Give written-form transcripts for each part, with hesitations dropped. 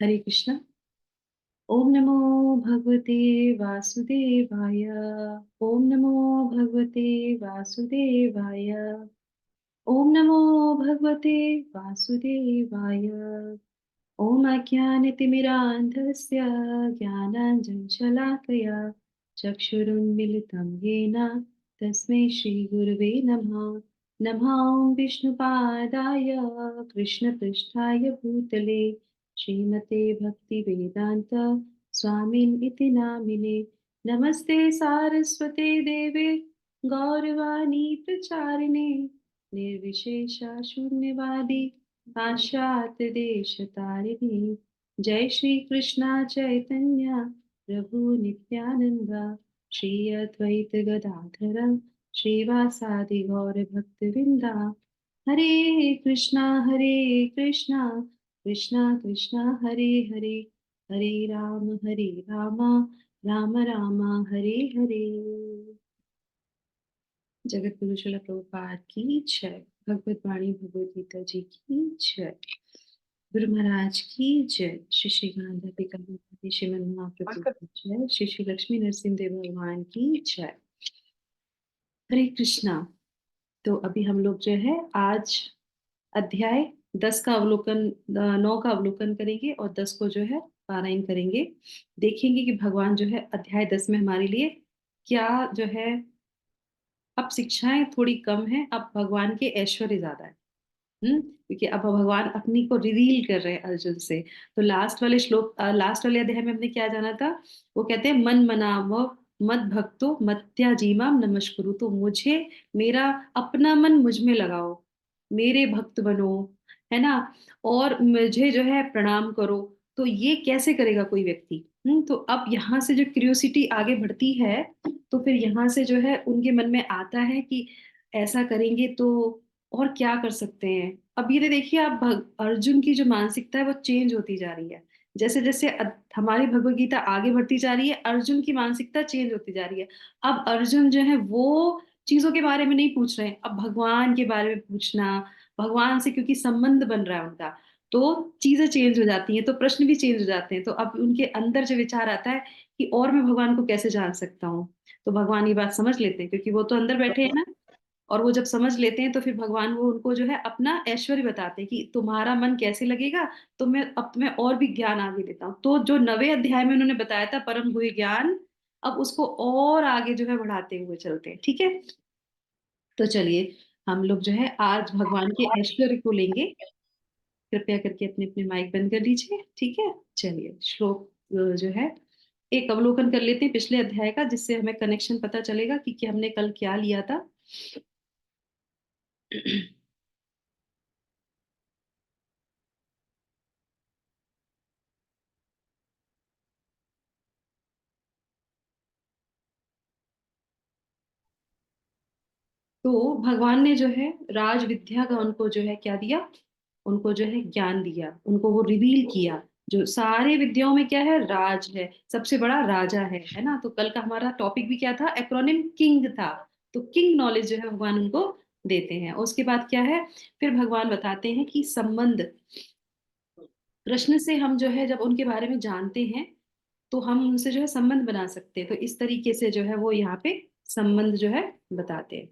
हरे कृष्णा। ओम नमो भगवते वासुदेवाय। ओम नमो भगवते वासुदेवाय। ओम नमो भगवते वासुदेवाय। ओम अज्ञानतिमिरान्धस्य ज्ञानाञ्जनशलाकया चक्षुरुन्मिलितं येन तस्मै श्रीगुरवे नमः। नमः ॐ विष्णुपादाय कृष्णपृष्ठाय भूतले श्रीमते भक्तिवेदान्त स्वामिन् इति नामिने। नमस्ते सारस्वते देवे गौरवाणी प्रचारिणे निर्विशेषा शून्यवादी पाश्चात्य देश तारिणी। जय श्री कृष्णा चैतन्य प्रभु नित्यानंद श्री अद्वैत गदाधर श्रीवासादि गौर भक्त वृंदा। हरे कृष्णा कृष्णा कृष्णा हरे हरे, हरे राम राम राम हरे हरे। जगत गुरु श्रील प्रभुपाद की जय। भगवत वाणी भगवत गीता जी की जय। गुरु महाराज की जय। श्री श्री गणाधिपति गणपति श्रीमन महाप्रभु की जय। श्री श्री लक्ष्मी नरसिंह देव भगवान की जय। हरे कृष्णा। तो अभी हम लोग जो है आज अध्याय 10 का अवलोकन 9 का अवलोकन करेंगे और 10 को जो है पारायण करेंगे। देखेंगे कि भगवान जो है अध्याय 10 में हमारे लिए क्या जो है, अब शिक्षाएं थोड़ी कम है, अब भगवान के ऐश्वर्य ज्यादा है। क्योंकि अब भगवान अपनी को रिवील कर रहे हैं अर्जुन से। तो लास्ट वाले श्लोक, लास्ट वाले अध्याय में हमने क्या जाना था? वो कहते हैं मन मनाव मत भक्तो मत्याजीमाम नमस्कुरु। तो मुझे, मेरा अपना मन मुझ में लगाओ, मेरे भक्त बनो, है ना, और मुझे जो है प्रणाम करो। तो ये कैसे करेगा कोई व्यक्ति? तो अब यहाँ से जो क्यूरियोसिटी आगे बढ़ती है, तो फिर यहाँ से जो है उनके मन में आता है कि ऐसा करेंगे तो और क्या कर सकते हैं। अब ये देखिए, आप अर्जुन की जो मानसिकता है वो चेंज होती जा रही है। जैसे जैसे हमारी भगवत गीता आगे बढ़ती जा रही है, अर्जुन की मानसिकता चेंज होती जा रही है। अब अर्जुन जो है वो चीजों के बारे में नहीं पूछ रहे हैं, अब भगवान के बारे में पूछना, भगवान से क्योंकि संबंध बन रहा है उनका, तो चीजें चेंज हो जाती हैं, तो प्रश्न भी चेंज हो जाते हैं। तो अब उनके अंदर जो विचार आता है कि और मैं भगवान को कैसे जान सकता हूँ। तो भगवान ये बात समझ लेते हैं, क्योंकि वो तो अंदर बैठे हैं ना। और वो जब समझ लेते हैं तो फिर भगवान वो उनको जो है अपना ऐश्वर्य बताते हैं कि तुम्हारा मन कैसे लगेगा, तो मैं अब तुम्हें और भी ज्ञान आगे देता हूँ। तो जो 9वें अध्याय में उन्होंने बताया था परम गुह्य ज्ञान, अब उसको और आगे जो है बढ़ाते हुए चलते हैं। ठीक है, तो चलिए हम लोग जो है आज भगवान के ऐश्वर्य को लेंगे। कृपया करके अपने अपने माइक बंद कर लीजिए। ठीक है, चलिए श्लोक जो है एक अवलोकन कर लेते हैं पिछले अध्याय का, जिससे हमें कनेक्शन पता चलेगा कि हमने कल क्या लिया था। तो भगवान ने जो है राज विद्या का उनको जो है क्या दिया, उनको जो है ज्ञान दिया, उनको वो रिवील किया। जो सारे विद्याओं में क्या है, राज है, सबसे बड़ा राजा है ना। तो कल का हमारा टॉपिक भी क्या था, एक्रोनिम किंग था। तो किंग नॉलेज जो है भगवान उनको देते हैं। और उसके बाद क्या है, फिर भगवान बताते हैं कि संबंध, कृष्ण से हम जो है जब उनके बारे में जानते हैं तो हम उनसे जो है संबंध बना सकते हैं। तो इस तरीके से जो है वो यहाँ पे संबंध जो है बताते हैं।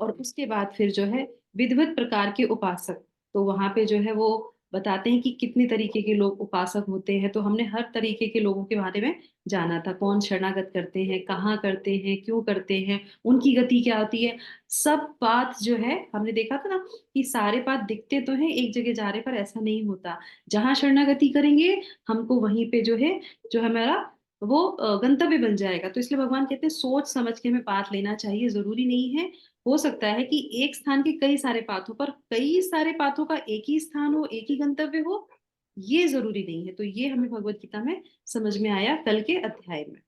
और उसके बाद फिर जो है विविध प्रकार के उपासक, तो वहां पे जो है वो बताते हैं कि कितने तरीके के लोग उपासक होते हैं। तो हमने हर तरीके के लोगों के बारे में जाना था, कौन शरणागत करते हैं, कहाँ करते हैं, क्यों करते हैं, उनकी गति क्या होती है। सब बात जो है हमने देखा था ना कि सारे बात दिखते तो हैं एक जगह जा रहे, पर ऐसा नहीं होता। जहां शरणागति करेंगे हमको वहीं पे जो है, जो हमारा वो गंतव्य बन जाएगा। तो इसलिए भगवान कहते हैं सोच समझ के हमें बात लेना चाहिए। जरूरी नहीं है, हो सकता है कि एक स्थान के कई सारे पाथों पर कई सारे पाथों का एक ही स्थान हो, एक ही गंतव्य हो, ये जरूरी नहीं है। तो ये हमें भगवत गीता में समझ में आया कल के अध्याय में,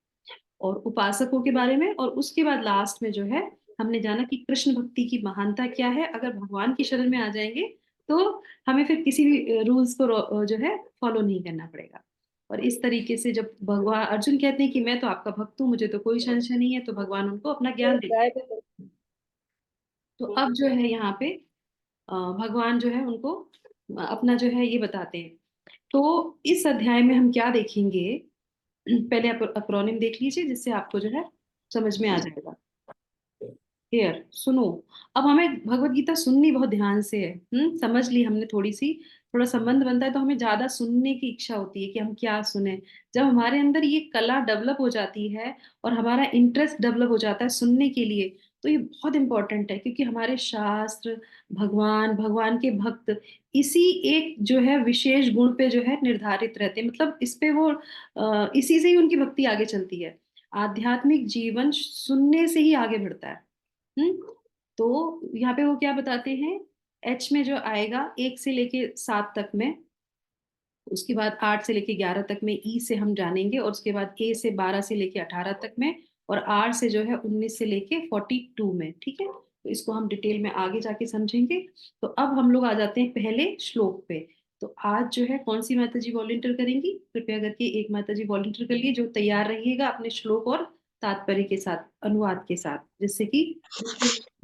और उपासकों के बारे में। और उसके बाद लास्ट में जो है हमने जाना कि कृष्ण भक्ति की महानता क्या है। अगर भगवान की शरण में आ जाएंगे तो हमें फिर किसी भी रूल्स को जो है फॉलो नहीं करना पड़ेगा। और इस तरीके से जब भगवान अर्जुन कहते हैं कि मैं तो आपका भक्त हूँ, मुझे तो कोई संशय नहीं है, तो भगवान उनको अपना ज्ञान देते हैं। तो अब जो है यहाँ पे भगवान जो है उनको अपना जो है ये बताते हैं। तो इस अध्याय में हम क्या देखेंगे, पहले आप अक्रोनिम देख लीजिए जिससे आपको जो है समझ में आ जाएगा। हियर सुनो। अब हमें भगवत गीता सुननी बहुत ध्यान से है। समझ ली हमने, थोड़ी सी थोड़ा संबंध बनता है तो हमें ज्यादा सुनने की इच्छा होती है कि हम क्या सुने। जब हमारे अंदर ये कला डेवलप हो जाती है और हमारा इंटरेस्ट डेवलप हो जाता है सुनने के लिए, तो ये बहुत इंपॉर्टेंट है, क्योंकि हमारे शास्त्र, भगवान, भगवान के भक्त इसी एक जो है विशेष गुण पे जो है निर्धारित रहते हैं। मतलब इस पे वो इसी से ही उनकी भक्ति आगे चलती है। आध्यात्मिक जीवन सुनने से ही आगे बढ़ता है। तो यहाँ पे वो क्या बताते हैं, एच में जो आएगा 1 से लेके 7 तक में, उसके बाद 8 से लेके 11 तक में ई से हम जानेंगे, और उसके बाद ए से 12 से लेके 18 तक में, और आर से जो है 19 से लेके 42 में। ठीक है, तो इसको हम डिटेल में आगे जाके समझेंगे। तो अब हम लोग आ जाते हैं पहले श्लोक पे। तो आज जो है कौन सी माता जी वॉलंटियर करेंगी, कृपया करके एक माता जी वॉलंटियर कर लिए, जो तैयार रहिएगा अपने श्लोक और तात्पर्य के साथ, अनुवाद के साथ, जिससे कि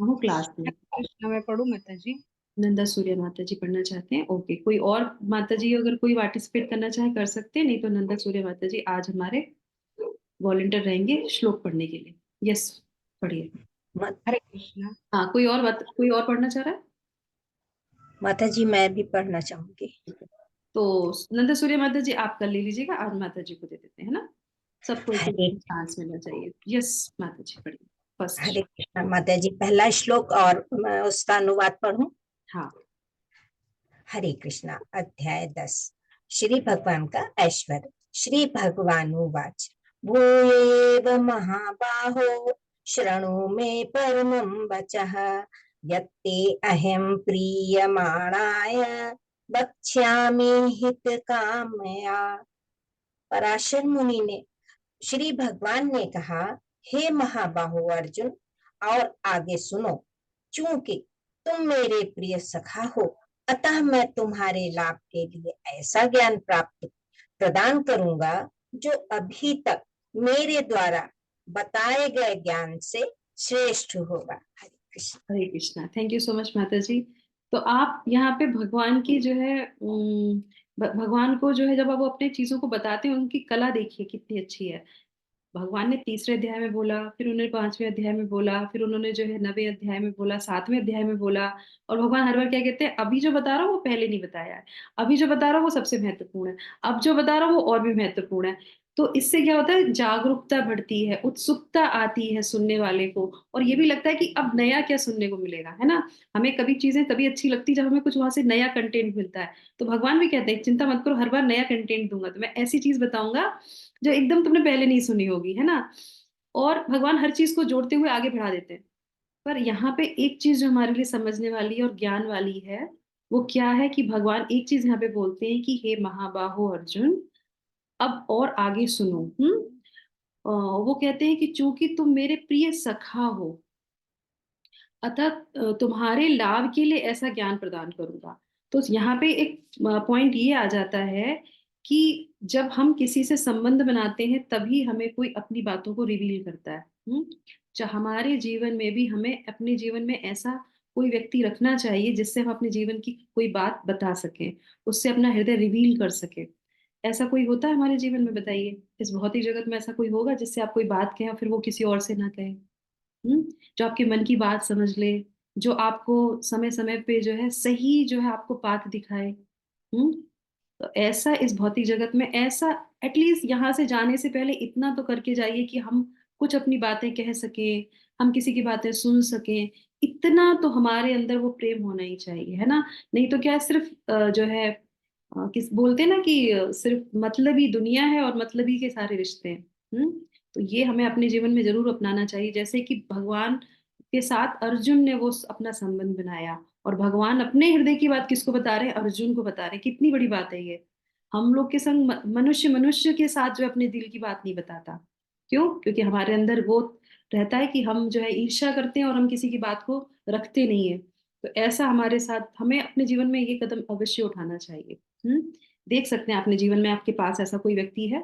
हूँ क्लास में। कृष्णा मैं पढ़ूं माता जी? नंदा सूर्य माता जी पढ़ना चाहते हैं, ओके। कोई और माता जी अगर कोई पार्टिसिपेट करना चाहे कर सकते हैं, नहीं तो नंदा सूर्य माता जी आज हमारे वॉलंटियर रहेंगे श्लोक पढ़ने के लिए। यस, पढ़िए। हरे कृष्णा। हाँ, कोई और बात, कोई और पढ़ना चाह रहा है? माता जी मैं भी पढ़ना चाहूंगी। तो नंदा सूर्य माता जी आप कर ले लीजिएगा, आज माता जी को दे देते हैं, है ना। सबको एक हरे चांस मिलना चाहिए। यस माता जी पढ़िए फर्स्ट। हरे कृष्णा माता जी, पहला श्लोक और मैं उसका अनुवाद पढ़ूं। हाँ। हरे कृष्णा। अध्याय 10। श्री भगवान का ऐश्वर्य। श्री भगवान उवाच भूयेव महाबाहो शृणु मे परमं वचः यत्ते अहं प्रीयमाणाय वक्ष्यामि हितकामया। पराशर मुनि ने श्री भगवान ने कहा, हे महाबाहु अर्जुन, और आगे सुनो। चूंकि तुम मेरे प्रिय सखा हो, अतः मैं तुम्हारे लाभ के लिए ऐसा ज्ञान प्राप्त प्रदान करूंगा जो अभी तक मेरे द्वारा बताए गए ज्ञान से श्रेष्ठ होगा। Hare Krishna. Hare Krishna, thank you so much माता जी। तो आप यहाँ पे भगवान की जो है भगवान को जो है जब आप वो अपने चीजों को बताते हैं, उनकी कला देखिए कितनी अच्छी है। भगवान ने तीसरे अध्याय में बोला, फिर उन्होंने 5वें अध्याय में बोला, फिर उन्होंने जो है 9वें अध्याय में बोला, 7वें अध्याय में बोला। और भगवान हर बार क्या कहते हैं, अभी जो बता रहा हूँ वो पहले नहीं बताया है, अभी जो बता रहा हूँ वो सबसे महत्वपूर्ण है, अब जो बता रहा हूँ वो और भी महत्वपूर्ण है। तो इससे क्या होता है, जागरूकता बढ़ती है, उत्सुकता आती है सुनने वाले को, और ये भी लगता है कि अब नया क्या सुनने को मिलेगा, है ना। हमें कभी चीजें तभी अच्छी लगती है जब हमें कुछ वहां से नया कंटेंट मिलता है। तो भगवान भी कहते हैं चिंता मत करो, हर बार नया कंटेंट दूंगा, तो मैं ऐसी चीज बताऊंगा जो एकदम तुमने पहले नहीं सुनी होगी, है ना। और भगवान हर चीज को जोड़ते हुए आगे बढ़ा देते हैं। पर यहाँ पे एक चीज जो हमारे लिए समझने वाली और ज्ञान वाली है, वो क्या है कि भगवान एक चीज यहाँ पे बोलते हैं कि हे महाबाहो अर्जुन, अब और आगे सुनो। वो कहते हैं कि चूंकि तुम मेरे प्रिय सखा हो, अतः तुम्हारे लाभ के लिए ऐसा ज्ञान प्रदान करूंगा। तो यहाँ पे एक पॉइंट ये आ जाता है कि जब हम किसी से संबंध बनाते हैं तभी हमें कोई अपनी बातों को रिवील करता है। हमारे जीवन में भी हमें अपने जीवन में ऐसा कोई व्यक्ति रखना चाहिए जिससे हम अपने जीवन की कोई बात बता सकें, उससे अपना हृदय रिवील कर सके। ऐसा कोई होता है हमारे जीवन में, बताइए। इस भौतिक जगत में ऐसा कोई होगा जिससे आप कोई बात कहें और फिर वो किसी और से ना कहे। जो आपके मन की बात समझ ले, जो आपको समय समय पे जो है सही जो है आपको पाथ दिखाए। तो ऐसा इस भौतिक जगत में ऐसा, एटलीस्ट यहाँ से जाने से पहले इतना तो करके जाइए कि हम कुछ अपनी बातें कह सके, हम किसी की बातें सुन सकें। इतना तो हमारे अंदर वो प्रेम होना ही चाहिए, है ना। नहीं तो क्या है, सिर्फ जो है किस बोलते हैं ना कि सिर्फ मतलबी दुनिया है और मतलबी के सारे रिश्ते हैं। तो ये हमें अपने जीवन में जरूर अपनाना चाहिए, जैसे कि भगवान के साथ अर्जुन ने वो अपना संबंध बनाया, और भगवान अपने हृदय की बात किसको बता रहे हैं, अर्जुन को बता रहे हैं। कितनी बड़ी बात है ये। हम लोग के संग मनुष्य मनुष्य के साथ जो अपने दिल की बात नहीं बताता। क्यों? क्योंकि हमारे अंदर वो रहता है कि हम जो है ईर्ष्या करते हैं और हम किसी की बात को रखते नहीं है। तो ऐसा हमारे साथ, हमें अपने जीवन में ये कदम अवश्य उठाना चाहिए। देख सकते हैं अपने जीवन में आपके पास ऐसा कोई व्यक्ति है,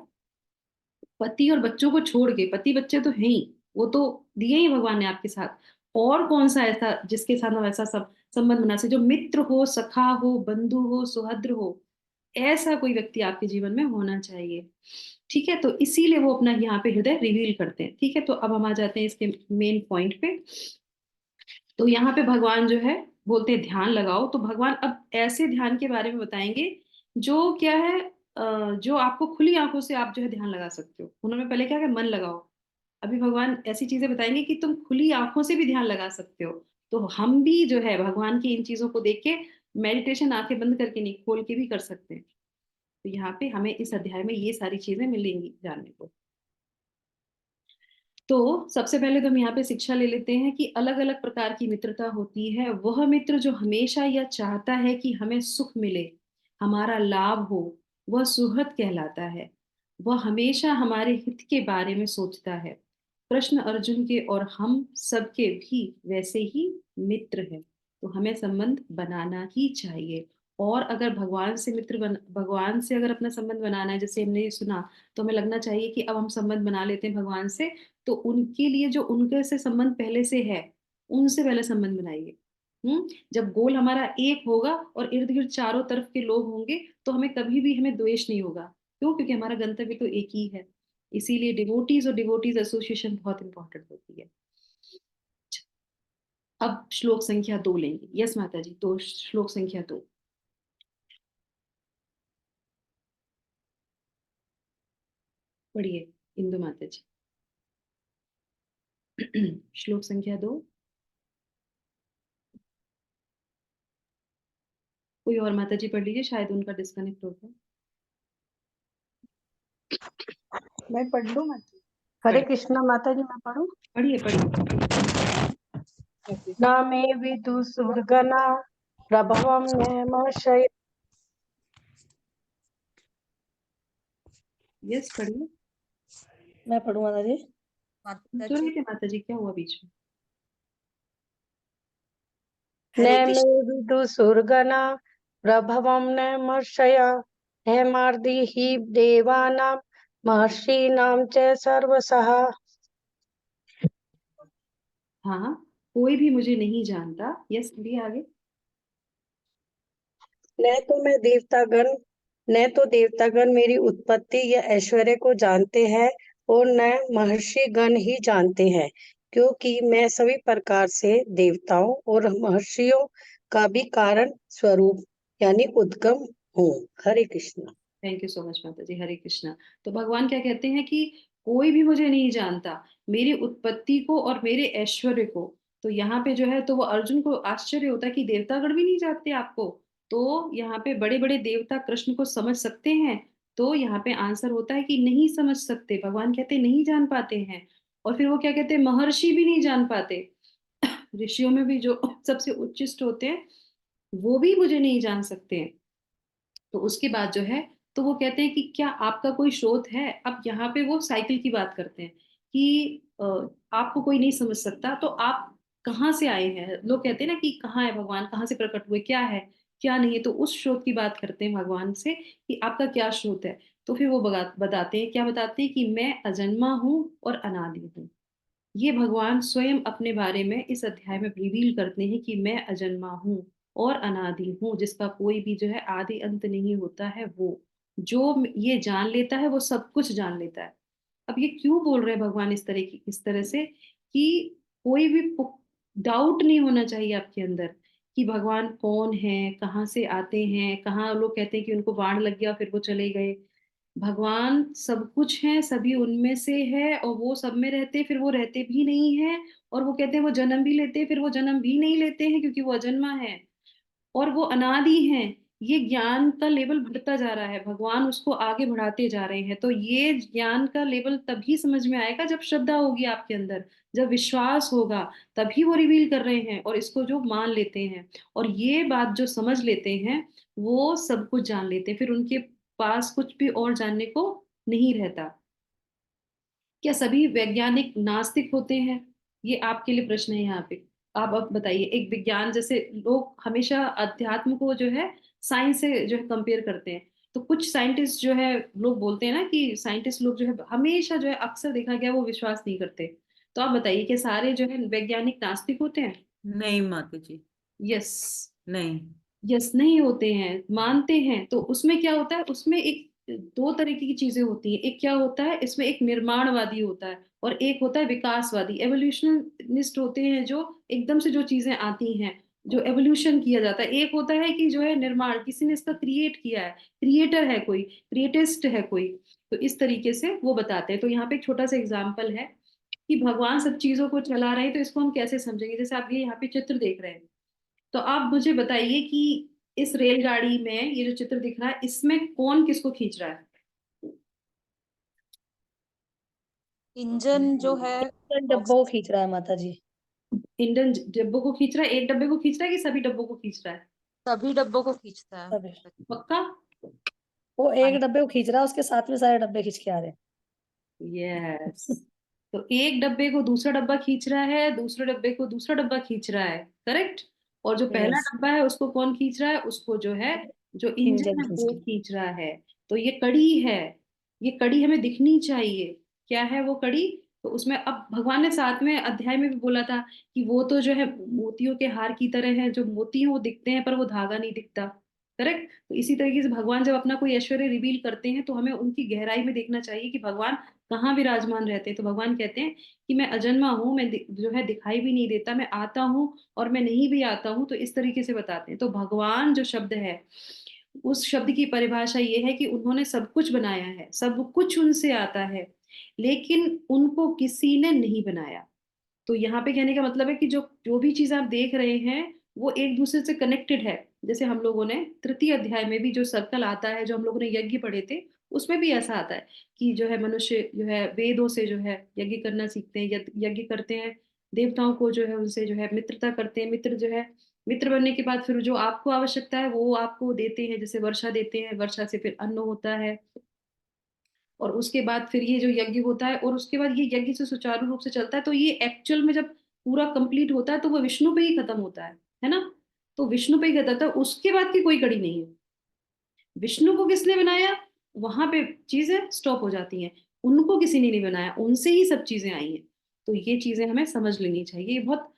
पति और बच्चों को छोड़ के, पति बच्चे तो हैं ही, वो तो दिए ही भगवान ने आपके साथ, और कौन सा ऐसा जिसके साथ हम ऐसा सब संबंध बना सकते, जो मित्र हो, सखा हो, बंधु हो, सुहद्र हो, ऐसा कोई व्यक्ति आपके जीवन में होना चाहिए। ठीक है, तो इसीलिए वो अपना यहाँ पे हृदय रिवील करते हैं। ठीक है, तो अब हम आ जाते हैं इसके मेन पॉइंट पे। तो यहाँ पे भगवान जो है बोलते हैं ध्यान लगाओ। तो भगवान अब ऐसे ध्यान के बारे में बताएंगे जो क्या है, जो आपको खुली आंखों से आप जो है ध्यान लगा सकते हो। उन्होंने पहले क्या कहा, मन लगाओ। अभी भगवान ऐसी चीजें बताएंगे कि तुम खुली आंखों से भी ध्यान लगा सकते हो। तो हम भी जो है भगवान की इन चीजों को देख के मेडिटेशन आंखें बंद करके नहीं, खोल के भी कर सकते हैं। तो यहाँ पे हमें इस अध्याय में ये सारी चीजें मिलेंगी जानने को। तो सबसे पहले तो हम यहाँ पे शिक्षा ले लेते हैं कि अलग अलग प्रकार की मित्रता होती है। वह मित्र जो हमेशा यह चाहता है कि हमें सुख मिले, हमारा लाभ हो, वह सुहृद कहलाता है। वह हमेशा हमारे हित के बारे में सोचता है। कृष्ण अर्जुन के और हम सबके भी वैसे ही मित्र हैं। तो हमें संबंध बनाना ही चाहिए। और अगर भगवान से अगर अपना संबंध बनाना है, जैसे हमने ये सुना, तो हमें लगना चाहिए कि अब हम संबंध बना लेते हैं भगवान से। तो उनके लिए जो उनके से संबंध पहले से है, उनसे पहले संबंध बनाइए। जब गोल हमारा एक होगा और इर्द गिर्द चारों तरफ के लोग होंगे, तो हमें कभी भी हमें द्वेष नहीं होगा। क्यों? क्योंकि हमारा गंतव्य तो एक ही है। इसीलिए डिवोटीज और डिवोटीज एसोसिएशन बहुत इंपॉर्टेंट होती है। अब श्लोक संख्या 2 लेंगे। यस माता जी, तो श्लोक संख्या 2 पढ़िए इंदु माता जी। श्लोक संख्या 2। कोई और माता जी पढ़ लीजिए, शायद उनका डिस्कनेक्ट हो गया। मैं पढ़ लूँ माता जी? हरे कृष्णा माता जी, मैं पढ़ूँ? पढ़िए पढ़िए। न मे विदुषुर्गणा प्रभवं न महर्षयः। यस पढ़िए। मैं पढ़ूँ माता जी? माता जो रहे जी थे माता जी, क्या हुआ बीच में? न हरे मे कृष्ण। विदुषुर्गणा प्रभवं न महर्षयः। हेमार्दिः देवानां महर्षीणां च सर्वशः। हाँ, कोई भी मुझे नहीं जानता। यस पढ़िए आगे। न तो देवतागण मेरी उत्पत्ति या ऐश्वर्य को जानते हैं, और न महर्षि गण ही जानते हैं, क्योंकि मैं सभी प्रकार से देवताओं और महर्षियों का भी कारण स्वरूप यानी उद्गम हूँ। Hare Krishna. Thank you so much माता जी। हरे कृष्णा। तो भगवान क्या कहते हैं कि कोई भी मुझे नहीं जानता, मेरी उत्पत्ति को और मेरे ऐश्वर्य को। तो यहाँ पे जो है, तो वो अर्जुन को आश्चर्य होता है कि देवतागण भी नहीं जानते आपको। तो यहाँ पे बड़े बड़े देवता कृष्ण को समझ सकते हैं। तो यहाँ पे आंसर होता है कि नहीं समझ सकते। भगवान कहते हैं नहीं जान पाते हैं। और फिर वो क्या कहते हैं, महर्षि भी नहीं जान पाते। ऋषियों में भी जो सबसे उच्चिष्ट होते हैं, वो भी मुझे नहीं जान सकते हैं। तो उसके बाद जो है, तो वो कहते हैं कि क्या आपका कोई स्रोत है। अब यहाँ पे वो साइकिल की बात करते हैं कि आपको कोई नहीं समझ सकता, तो आप कहाँ से आए हैं। लोग कहते हैं ना कि कहाँ है भगवान, कहाँ से प्रकट हुए, क्या है क्या नहीं है। तो उस स्रोत की बात करते हैं भगवान से कि आपका क्या स्रोत है। तो फिर वो बताते हैं, क्या बताते हैं कि मैं अजन्मा हूँ और अनादि हूँ। ये भगवान स्वयं अपने बारे में इस अध्याय में रिवील करते हैं कि मैं अजन्मा हूँ और अनादि हूँ, जिसका कोई भी जो है आदि अंत नहीं होता है। वो जो ये जान लेता है, वो सब कुछ जान लेता है। अब ये क्यों बोल रहे हैं भगवान इस तरह से कि कोई भी डाउट नहीं होना चाहिए आपके अंदर कि भगवान कौन है, कहाँ से आते हैं, कहाँ। लोग कहते हैं कि उनको बाण लग गया फिर वो चले गए। भगवान सब कुछ है, सभी उनमें से है, और वो सब में रहते फिर वो रहते भी नहीं है। और वो कहते हैं वो जन्म भी लेते फिर वो जन्म भी नहीं लेते हैं, क्योंकि वो अजन्मा है और वो अनादि हैं। ये ज्ञान का लेवल बढ़ता जा रहा है, भगवान उसको आगे बढ़ाते जा रहे हैं। तो ये ज्ञान का लेवल तभी समझ में आएगा जब श्रद्धा होगी आपके अंदर, जब विश्वास होगा, तभी वो रिवील कर रहे हैं। और इसको जो मान लेते हैं और ये बात जो समझ लेते हैं, वो सब कुछ जान लेते हैं। फिर उनके पास कुछ भी और जानने को नहीं रहता। क्या सभी वैज्ञानिक नास्तिक होते हैं? ये आपके लिए प्रश्न है यहाँ पे। आप अब बताइए, एक विज्ञान, जैसे लोग हमेशा अध्यात्म को जो है साइंस से जो है कंपेयर करते हैं। तो कुछ साइंटिस्ट जो है, लोग बोलते हैं ना कि साइंटिस्ट लोग जो है हमेशा जो है, अक्सर देखा गया वो विश्वास नहीं करते। तो आप बताइए कि सारे जो है वैज्ञानिक नास्तिक होते हैं? नहीं माता जी। यस, नहीं। यस नहीं होते हैं, मानते हैं। तो उसमें क्या होता है, उसमें एक दो तरीके की चीजें होती हैं। एक क्या होता है, इसमें एक निर्माणवादी होता है और एक होता है विकासवादी। एवोल्यूशनिस्ट होते हैं जो एकदम से जो चीजें आती हैं, जो एवोल्यूशन किया जाता है। एक होता है कि जो है निर्माण, किसी ने इसका क्रिएट किया है, क्रिएटर है कोई, क्रिएटिस्ट है कोई। तो इस तरीके से वो बताते हैं। तो यहाँ पे एक छोटा सा एग्जाम्पल है कि भगवान सब चीजों को चला रहे हैं, तो इसको हम कैसे समझेंगे। जैसे आप ये यहाँ पे चित्र देख रहे हैं, तो आप मुझे बताइए कि इस रेलगाड़ी में ये जो चित्र दिख रहा है, इसमें कौन किसको खींच रहा है? इंजन जो है डब्बों को खींच रहा है माता जी। इंजन डब्बों को खींच रहा है, एक डब्बे को खींच रहा है कि सभी डब्बों को खींच रहा है? सभी डब्बों को खींचता है। सभी। पक्का? वो एक डब्बे को खींच रहा है, उसके साथ में सारे डब्बे खींच के आ रहे हैं। यस। तो एक डब्बे को दूसरा डब्बा खींच रहा है, दूसरे डब्बे को दूसरा डब्बा खींच रहा है, करेक्ट। और जो पहला यस, डब्बा है उसको कौन खींच रहा है? उसको जो है, जो इंजन इंजन है खींच वो के। खींच रहा है। तो ये कड़ी है, ये कड़ी हमें दिखनी चाहिए। क्या है वो कड़ी? तो उसमें अब भगवान ने 7वें अध्याय में भी बोला था कि वो तो जो है मोतियों के हार की तरह है, जो मोती हैं वो दिखते हैं पर वो धागा नहीं दिखता, करेक्ट। तो इसी तरीके से भगवान जब अपना कोई ऐश्वर्य रिवील करते हैं तो हमें उनकी गहराई में देखना चाहिए कि भगवान कहाँ विराजमान रहते हैं। तो भगवान कहते हैं कि मैं अजन्मा हूँ, मैं जो है दिखाई भी नहीं देता, मैं आता हूँ और मैं नहीं भी आता हूँ। तो इस तरीके से बताते हैं। तो भगवान जो शब्द है, उस शब्द की परिभाषा ये है कि उन्होंने सब कुछ बनाया है, सब कुछ उनसे आता है, लेकिन उनको किसी ने नहीं बनाया। तो यहाँ पे कहने का मतलब है कि जो जो भी चीज आप देख रहे हैं वो एक दूसरे से कनेक्टेड है। जैसे हम लोगों ने तृतीय अध्याय में भी जो सर्कल आता है, जो हम लोगों ने यज्ञ पढ़े थे, उसमें भी ऐसा आता है कि जो है मनुष्य जो है वेदों से जो है यज्ञ करना सीखते हैं, यज्ञ करते हैं, देवताओं को जो है उनसे जो है मित्रता करते हैं। मित्र जो है, मित्र बनने के बाद फिर जो आपको आवश्यकता है वो आपको देते हैं, जैसे वर्षा देते हैं, वर्षा से फिर अन्न होता है। और उसके बाद फिर ये जो यज्ञ होता है, और उसके बाद ये यज्ञ से सुचारू रूप से चलता है। तो ये एक्चुअल में जब पूरा कंप्लीट होता है तो वो विष्णु पे ही खत्म होता है ना। तो विष्णु पे ही खत्म होता है, उसके बाद की कोई कड़ी नहीं है। विष्णु को किसने बनाया, वहां पे चीजें स्टॉप हो जाती हैं। उनको किसी ने नहीं बनाया, उनसे ही सब चीजें आई हैं। तो ये चीजें हमें समझ लेनी चाहिए। ये बहुत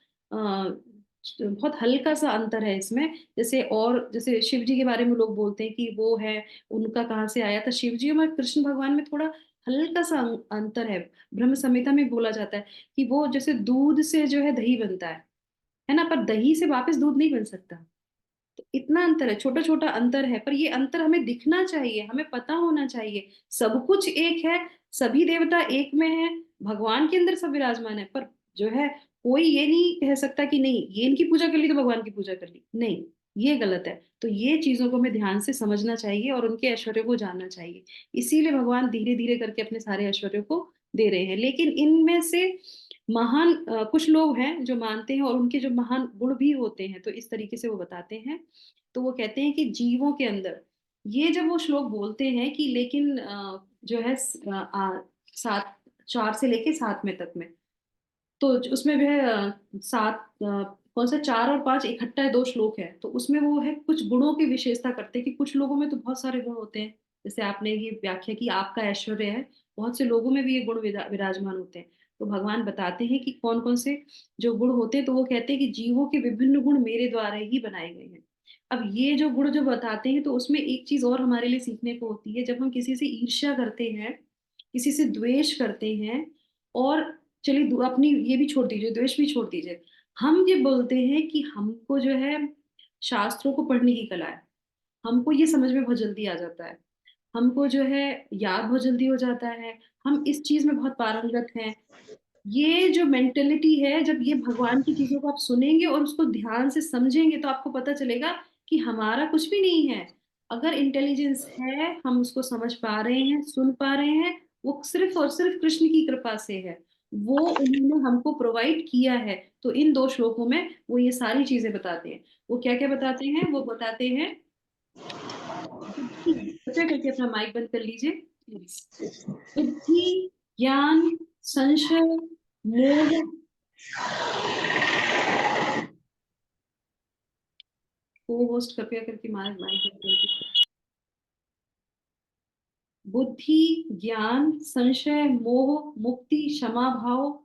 हल्का सा अंतर है इसमें। जैसे और जैसे शिव जी के बारे में लोग बोलते हैं कि वो है, उनका कहाँ से आया था। शिव जी और कृष्ण भगवान में थोड़ा हल्का सा अंतर है। ब्रह्म संहिता में बोला जाता है कि वो जैसे दूध से जो है दही बनता है ना, पर दही से वापस दूध नहीं बन सकता। तो इतना अंतर है, छोटा छोटा अंतर है, पर ये अंतर हमें दिखना चाहिए, हमें पता होना चाहिए। सब कुछ एक है, सभी देवता एक में है, भगवान के अंदर सब विराजमान है। पर जो है कोई ये नहीं कह सकता कि नहीं ये इनकी पूजा कर ली तो भगवान की पूजा कर ली, नहीं, ये गलत है। तो ये चीजों को हमें ध्यान से समझना चाहिए और उनके ऐश्वर्य को जानना चाहिए। इसीलिए भगवान धीरे धीरे करके अपने सारे ऐश्वर्य को दे रहे हैं। लेकिन इनमें से महान कुछ लोग हैं जो मानते हैं और उनके जो महान गुण भी होते हैं। तो इस तरीके से वो बताते हैं। तो वो कहते हैं कि जीवों के अंदर, ये जब वो श्लोक बोलते हैं कि लेकिन जो है 4 से लेके 7 में तक में, तो उसमें जो है कौन सा 4 और 5 इकट्ठा है, 2 श्लोक है। तो उसमें वो है कुछ गुणों की विशेषता करते हैं कि कुछ लोगों में तो बहुत सारे गुण होते हैं। जैसे आपने ये व्याख्या की आपका ऐश्वर्य है, बहुत से लोगों में भी ये गुण विराजमान होते हैं। तो भगवान बताते हैं कि कौन कौन से जो गुण होते हैं। तो वो कहते हैं कि जीवों के विभिन्न गुण मेरे द्वारा ही बनाए गए हैं। अब ये जो गुण जो बताते हैं, तो उसमें एक चीज और हमारे लिए सीखने को होती है। जब हम किसी से ईर्ष्या करते हैं, किसी से द्वेष करते हैं, और चलिए अपनी ये भी छोड़ दीजिए, द्वेष भी छोड़ दीजिए, हम ये बोलते हैं कि हमको जो है शास्त्रों को पढ़ने की कला है, हमको ये समझ में बहुत जल्दी आ जाता है, हमको जो है याद बहुत जल्दी हो जाता है, हम इस चीज में बहुत पारंगत हैं। ये जो मेंटेलिटी है, जब ये भगवान की चीजों को आप सुनेंगे और उसको ध्यान से समझेंगे तो आपको पता चलेगा कि हमारा कुछ भी नहीं है। अगर इंटेलिजेंस है, हम उसको समझ पा रहे हैं, सुन पा रहे हैं, वो सिर्फ और सिर्फ कृष्ण की कृपा से है। वो उन्होंने हमको प्रोवाइड किया है। तो इन 2 श्लोकों में वो ये सारी चीजें बताते हैं। वो क्या क्या बताते हैं? वो बताते हैं, कृपया करके अपना माइक बंद कर लीजिए। बुद्धि, ज्ञान, संशय, मोह, को होस्ट कृपया करके माइक बंद कर दीजिए। बुद्धि, ज्ञान, संशय, मोह, मुक्ति, क्षमा भाव,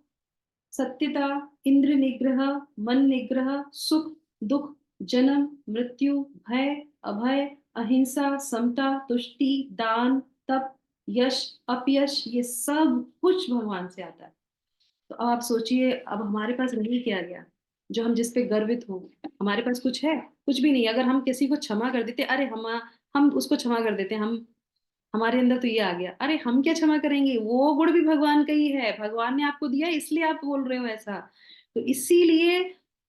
सत्यता, इंद्र निग्रह, मन निग्रह, सुख, दुख, जन्म, मृत्यु, भय, अभय, अहिंसा, समता, तुष्टि, दान, तप, यश, अपयश, ये सब कुछ भगवान से आता है। तो अब आप सोचिए, अब हमारे पास रह क्या गया जो हम जिस पे गर्वित हो? हमारे पास कुछ है? कुछ भी नहीं। अगर हम किसी को क्षमा कर देते, अरे हम उसको क्षमा कर देते, हम हमारे अंदर तो ये आ गया, अरे हम क्या क्षमा करेंगे, वो गुण भी भगवान का ही है, भगवान ने आपको दिया इसलिए आप बोल रहे हो ऐसा। तो इसीलिए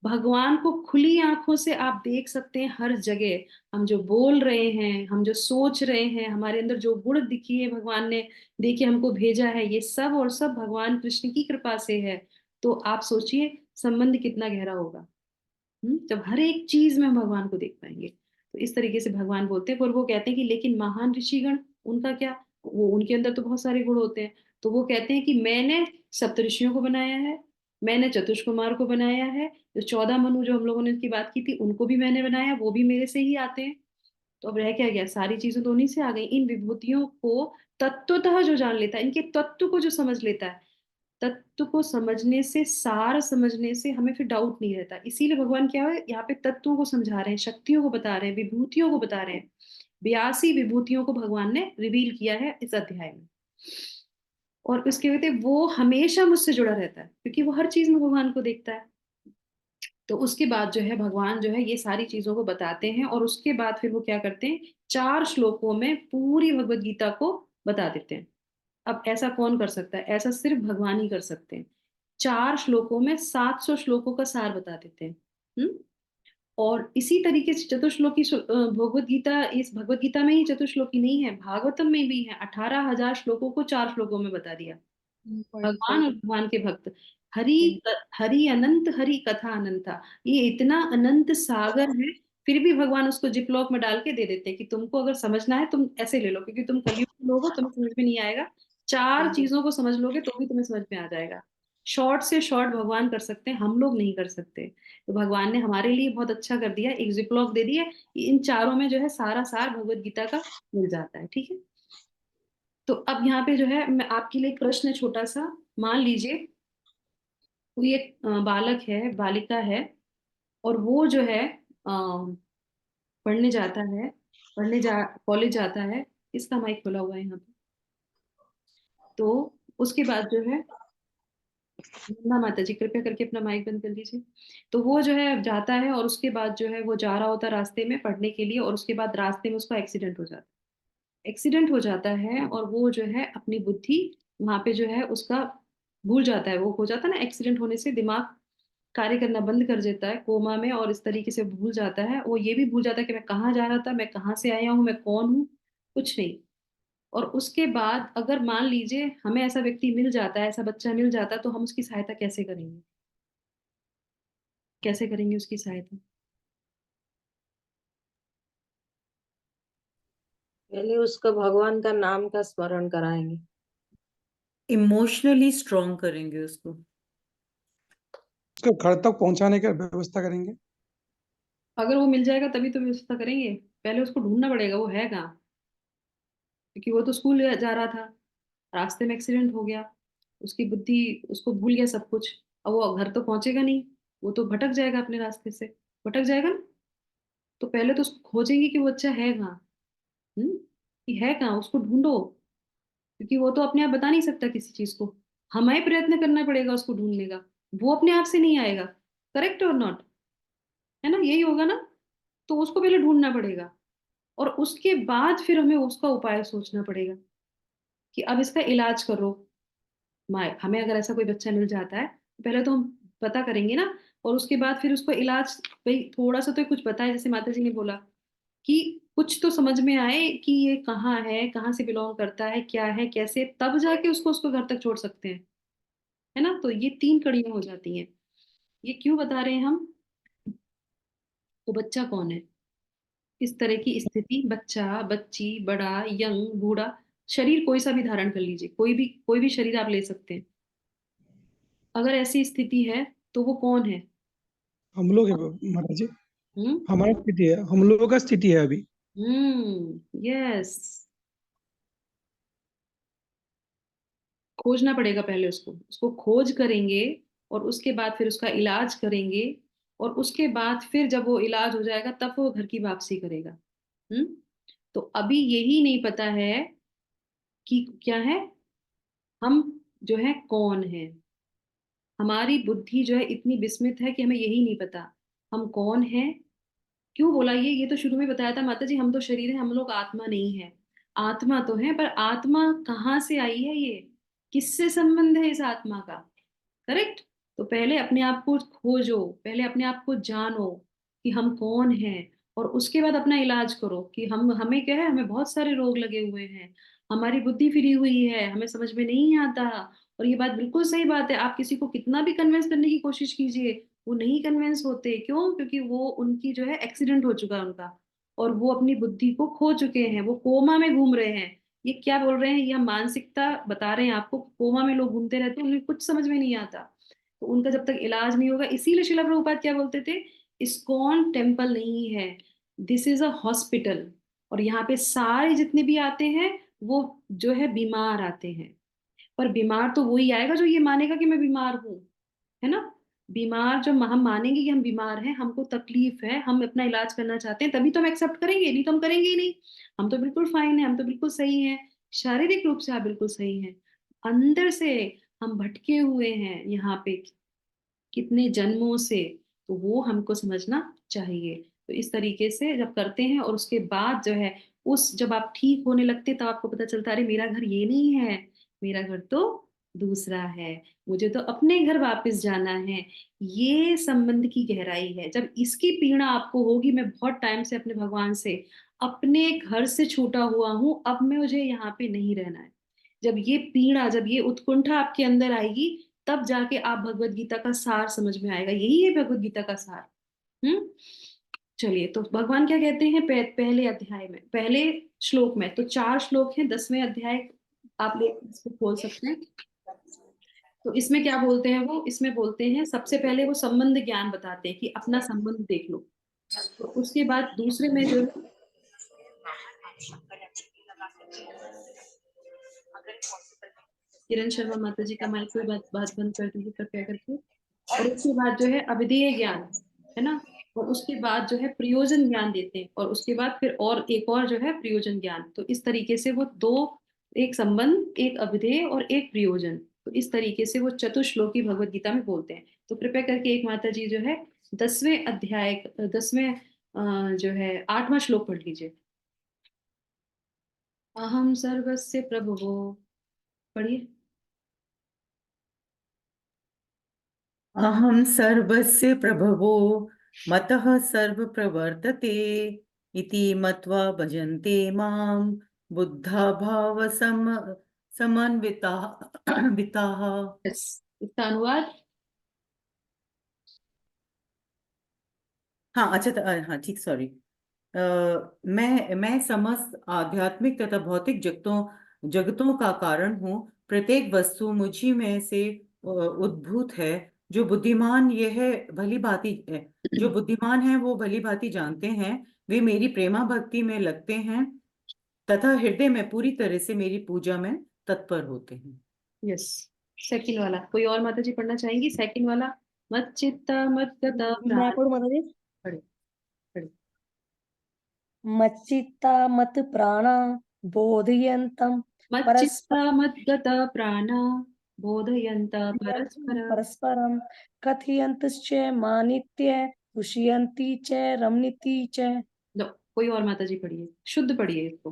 भगवान को खुली आंखों से आप देख सकते हैं हर जगह। हम जो बोल रहे हैं, हम जो सोच रहे हैं, हमारे अंदर जो गुण दिखिए भगवान ने देखिए हमको भेजा है, ये सब और सब भगवान कृष्ण की कृपा से है। तो आप सोचिए संबंध कितना गहरा होगा। जब हर एक चीज में हम भगवान को देख पाएंगे। तो इस तरीके से भगवान बोलते हैं, पर वो कहते हैं कि लेकिन महान ऋषिगण, उनका क्या? वो उनके अंदर तो बहुत सारे गुण होते हैं। तो वो कहते हैं कि मैंने सप्तऋषियों को बनाया है, मैंने चतुष्कुमार को बनाया है, जो 14 मनु जो हम लोगों ने की बात की थी उनको भी मैंने बनाया, वो भी मेरे से ही आते हैं। तो अब रह क्या गया? सारी चीजें तो उन्हीं से आ गई। इन विभूतियों को तत्वतः जो जान लेता है, इनके तत्व को जो समझ लेता है, तत्व को समझने से, सार समझने से हमें फिर डाउट नहीं रहता। इसीलिए भगवान क्या है यहाँ पे तत्वों को समझा रहे हैं, शक्तियों को बता रहे हैं, विभूतियों को बता रहे हैं। 82 विभूतियों को भगवान ने रिवील किया है इस अध्याय में। और उसके कहते वो हमेशा मुझसे जुड़ा रहता है क्योंकि वो हर चीज में भगवान को देखता है। तो उसके बाद जो है भगवान जो है ये सारी चीजों को बताते हैं, और उसके बाद फिर वो क्या करते हैं, 4 श्लोकों में पूरी भगवत गीता को बता देते हैं। अब ऐसा कौन कर सकता है? ऐसा सिर्फ भगवान ही कर सकते हैं। 4 श्लोकों में 700 श्लोकों का सार बता देते हैं। हम्म। और इसी तरीके से चतुश्लोकी भगवत गीता, इस भगवत गीता में ही चतुश्लोकी नहीं है, भागवतम में भी है। 18,000 श्लोकों को 4 श्लोकों में बता दिया। भगवान और भगवान के भक्त, हरि हरि अनंत, हरि कथा अनंता, ये इतना अनंत सागर है। फिर भी भगवान उसको जिपलॉक में डाल के दे देते हैं कि तुमको अगर समझना है तुम ऐसे ले लो, क्योंकि तुम कलयुग के लोग हो, तुम्हें समझ में नहीं आएगा। 4 चीजों को समझ लोगे तो भी तुम्हें समझ में आ जाएगा। शॉर्ट से शॉर्ट भगवान कर सकते हैं, हम लोग नहीं कर सकते। तो भगवान ने हमारे लिए बहुत अच्छा कर दिया, एक जिपलॉक दे दिया। इन चारों में जो है सारा सार भगवत गीता का मिल जाता है। ठीक है। तो अब यहाँ पे जो है मैं आपके लिए एक प्रश्न है छोटा सा। मान लीजिए कोई एक बालक है, बालिका है, और वो जो है पढ़ने जाता है, पढ़ने जा कॉलेज जाता है। इसका माइक खुला हुआ है यहाँ पे। तो उसके बाद जो है, ना माता जी कृपया करके अपना माइक बंद कर लीजिए। तो वो जो है जाता है, और उसके बाद जो है वो जा रहा होता है रास्ते में पढ़ने के लिए, और उसके बाद रास्ते में उसका एक्सीडेंट हो जाता है। एक्सीडेंट हो जाता है और वो जो है अपनी बुद्धि वहां पे जो है उसका भूल जाता है। वो हो जाता है ना, एक्सीडेंट होने से दिमाग कार्य करना बंद कर देता है कोमा में, और इस तरीके से भूल जाता है। वो ये भी भूल जाता है कि मैं कहाँ जा रहा था, मैं कहाँ से आया हूँ, मैं कौन हूँ, कुछ नहीं। और उसके बाद अगर मान लीजिए हमें ऐसा व्यक्ति मिल जाता है, ऐसा बच्चा मिल जाता है, तो हम उसकी सहायता कैसे करेंगे? कैसे करेंगे उसकी सहायता? पहले उसको भगवान का नाम का स्मरण कराएंगे। इमोशनली स्ट्रॉन्ग करेंगे उसको। उसको घर तक पहुंचाने की व्यवस्था करेंगे। अगर वो मिल जाएगा तभी तो व्यवस्था करेंगे। पहले उसको ढूंढना पड़ेगा वो है कहाँ, क्योंकि वो तो स्कूल जा रहा था, रास्ते में एक्सीडेंट हो गया, उसकी बुद्धि, उसको भूल गया सब कुछ। अब वो घर तो पहुंचेगा नहीं, वो तो भटक जाएगा अपने रास्ते से, भटक जाएगा ना। तो पहले तो उसको खोजेंगे कि वो अच्छा है कहाँ। कि है कहाँ, उसको ढूंढो। क्योंकि वो तो अपने आप बता नहीं सकता किसी चीज को, हमें प्रयत्न करना पड़ेगा उसको ढूंढने का। वो अपने आप से नहीं आएगा। करेक्ट और नॉट? है ना, यही होगा ना। तो उसको पहले ढूंढना पड़ेगा, और उसके बाद फिर हमें उसका उपाय सोचना पड़ेगा कि अब इसका इलाज करो। माए हमें अगर ऐसा कोई बच्चा मिल जाता है तो पहले तो हम पता करेंगे ना, और उसके बाद फिर उसको इलाज, भाई थोड़ा सा तो कुछ बताए, जैसे माता जी ने बोला कि कुछ तो समझ में आए कि ये कहाँ है, कहाँ से बिलोंग करता है, क्या है, कैसे, तब जाके उसको उसको घर तक छोड़ सकते हैं। है ना। तो ये 3 कड़ियां हो जाती हैं। ये क्यों बता रहे हैं हम? तो बच्चा कौन है, इस तरह की स्थिति, बच्चा, बच्ची, बड़ा, यंग, बूढ़ा, शरीर कोई सा भी धारण कर लीजिए, कोई भी शरीर आप ले सकते हैं। अगर ऐसी स्थिति है तो वो कौन है? हम लोग है महाराज जी। हम्म। हमारी स्थिति है, हम लोगों का स्थिति है अभी। यस। खोजना पड़ेगा पहले उसको, उसको खोज करेंगे, और उसके बाद फिर उसका इलाज करेंगे। और उसके बाद फिर जब वो इलाज हो जाएगा तब वो घर की वापसी करेगा। तो अभी यही नहीं पता है कि क्या है, हम जो है कौन है। हमारी बुद्धि जो है इतनी विस्मित है कि हमें यही नहीं पता हम कौन है। क्यों बोला ये तो शुरू में बताया था माता जी, हम तो शरीर है, हम लोग आत्मा नहीं है। आत्मा तो है, पर आत्मा कहाँ से आई है, ये किससे संबंध है इस आत्मा का। करेक्ट। तो पहले अपने आप को खोजो, पहले अपने आप को जानो कि हम कौन हैं, और उसके बाद अपना इलाज करो कि हम हमें क्या है, हमें बहुत सारे रोग लगे हुए हैं, हमारी बुद्धि फिरी हुई है, हमें समझ में नहीं आता। और ये बात बिल्कुल सही बात है, आप किसी को कितना भी कन्विंस करने की कोशिश कीजिए, वो नहीं कन्विंस होते। क्यों? क्योंकि वो उनकी जो है एक्सीडेंट हो चुका है उनका, और वो अपनी बुद्धि को खो चुके हैं, वो कोमा में घूम रहे हैं। ये क्या बोल रहे हैं, ये हम मानसिकता बता रहे हैं आपको। कोमा में लोग घूमते रहते हैं, उन्हें कुछ समझ में नहीं आता। तो उनका जब तक इलाज नहीं होगा, इसीलिए शिला प्रभुपाद क्या बोलते थे, इस्कॉन टेम्पल नहीं है, दिस इज अ हॉस्पिटल। और यहाँ पे सारे जितने भी आते हैं वो जो है बीमार आते हैं। पर बीमार तो वही आएगा जो ये मानेगा कि मैं बीमार हूँ, है ना। बीमार जो हम मानेंगे कि हम बीमार हैं, हमको तकलीफ है, हम अपना इलाज करना चाहते हैं, तभी तो हम एक्सेप्ट करेंगे, नहीं तो हम करेंगे ही नहीं। हम तो बिल्कुल फाइन है, हम तो बिल्कुल सही हैं, शारीरिक रूप से आप बिल्कुल सही हैं, अंदर से हम भटके हुए हैं यहाँ पे कितने जन्मों से। तो वो हमको समझना चाहिए। तो इस तरीके से जब करते हैं, और उसके बाद जो है, उस जब आप ठीक होने लगते तब आपको पता चलता है, अरे मेरा घर ये नहीं है, मेरा घर तो दूसरा है, मुझे तो अपने घर वापस जाना है। ये संबंध की गहराई है। जब इसकी पीड़ा आपको होगी, मैं बहुत टाइम से अपने भगवान से अपने घर से छूटा हुआ हूं, अब मैं मुझे यहाँ पे नहीं रहना है, जब ये पीड़ा, जब ये उत्कंठा आपके अंदर आएगी, तब जाके आप भगवत गीता का सार समझ में आएगा। यही है भगवत गीता का सार। हम्म। चलिए, तो भगवान क्या कहते हैं पहले अध्याय में, पहले श्लोक में, तो 4 श्लोक हैं 10वें अध्याय, आप ले इसको खोल सकते हैं। तो इसमें क्या बोलते हैं वो, इसमें बोलते हैं सबसे पहले वो संबंध ज्ञान बताते हैं कि अपना संबंध देख लो। तो उसके बाद दूसरे में जो है, किरण शर्मा माता जी का माइक कोई बात बंद कर दीजिए कृपया करके। और उसके बाद जो है अविधेय ज्ञान, है ना। और उसके बाद जो है प्रयोजन ज्ञान देते हैं, और उसके बाद फिर और एक और जो है प्रयोजन ज्ञान। तो इस तरीके से वो दो, एक संबंध, एक अविधेय और एक प्रयोजन, तो इस तरीके से वो चतुश्लोकी भगवत गीता में बोलते हैं। तो कृपया करके एक माता जी जो है 10वें अध्याय, 10वें जो है 8वां श्लोक पढ़ लीजिए। अहम सर्वस्य प्रभुवो, पढ़िए। अहं सर्वस्य प्रभवो मतः सर्वप्रवर्तते इति मत्वा भजन्ते मां बुद्धा भाव समन्विताः विताः। यस, इसका अनुवाद। हाँ अच्छा, हाँ ठीक, सॉरी। मैं समस्त आध्यात्मिक तथा भौतिक जगतों का कारण हूँ। प्रत्येक वस्तु मुझी में से उद्भूत है। जो बुद्धिमान यह भली भांति जो बुद्धिमान है वो भली भांति जानते हैं। वे मेरी प्रेमा भक्ति में लगते हैं तथा हृदय में पूरी तरह से मेरी पूजा में तत्पर होते हैं। यस, सेकंड वाला कोई और माता जी पढ़ना चाहेंगी? सेकंड वाला, मत चित्ता मत गता मैं प्राण। पढ़ू माता जी। पढ़े, पढ़े। मच्चित्ता मत प्राणा बोधयन्तं मत परस्पर चित्ता मत गता प्राणा बोधयन्ता परस्परम। परस्परं कथयन्तश्च मानित्य तुष्यन्ति च रमन्ति च। लो, कोई और माता जी पढ़िए, शुद्ध पढ़िए इसको,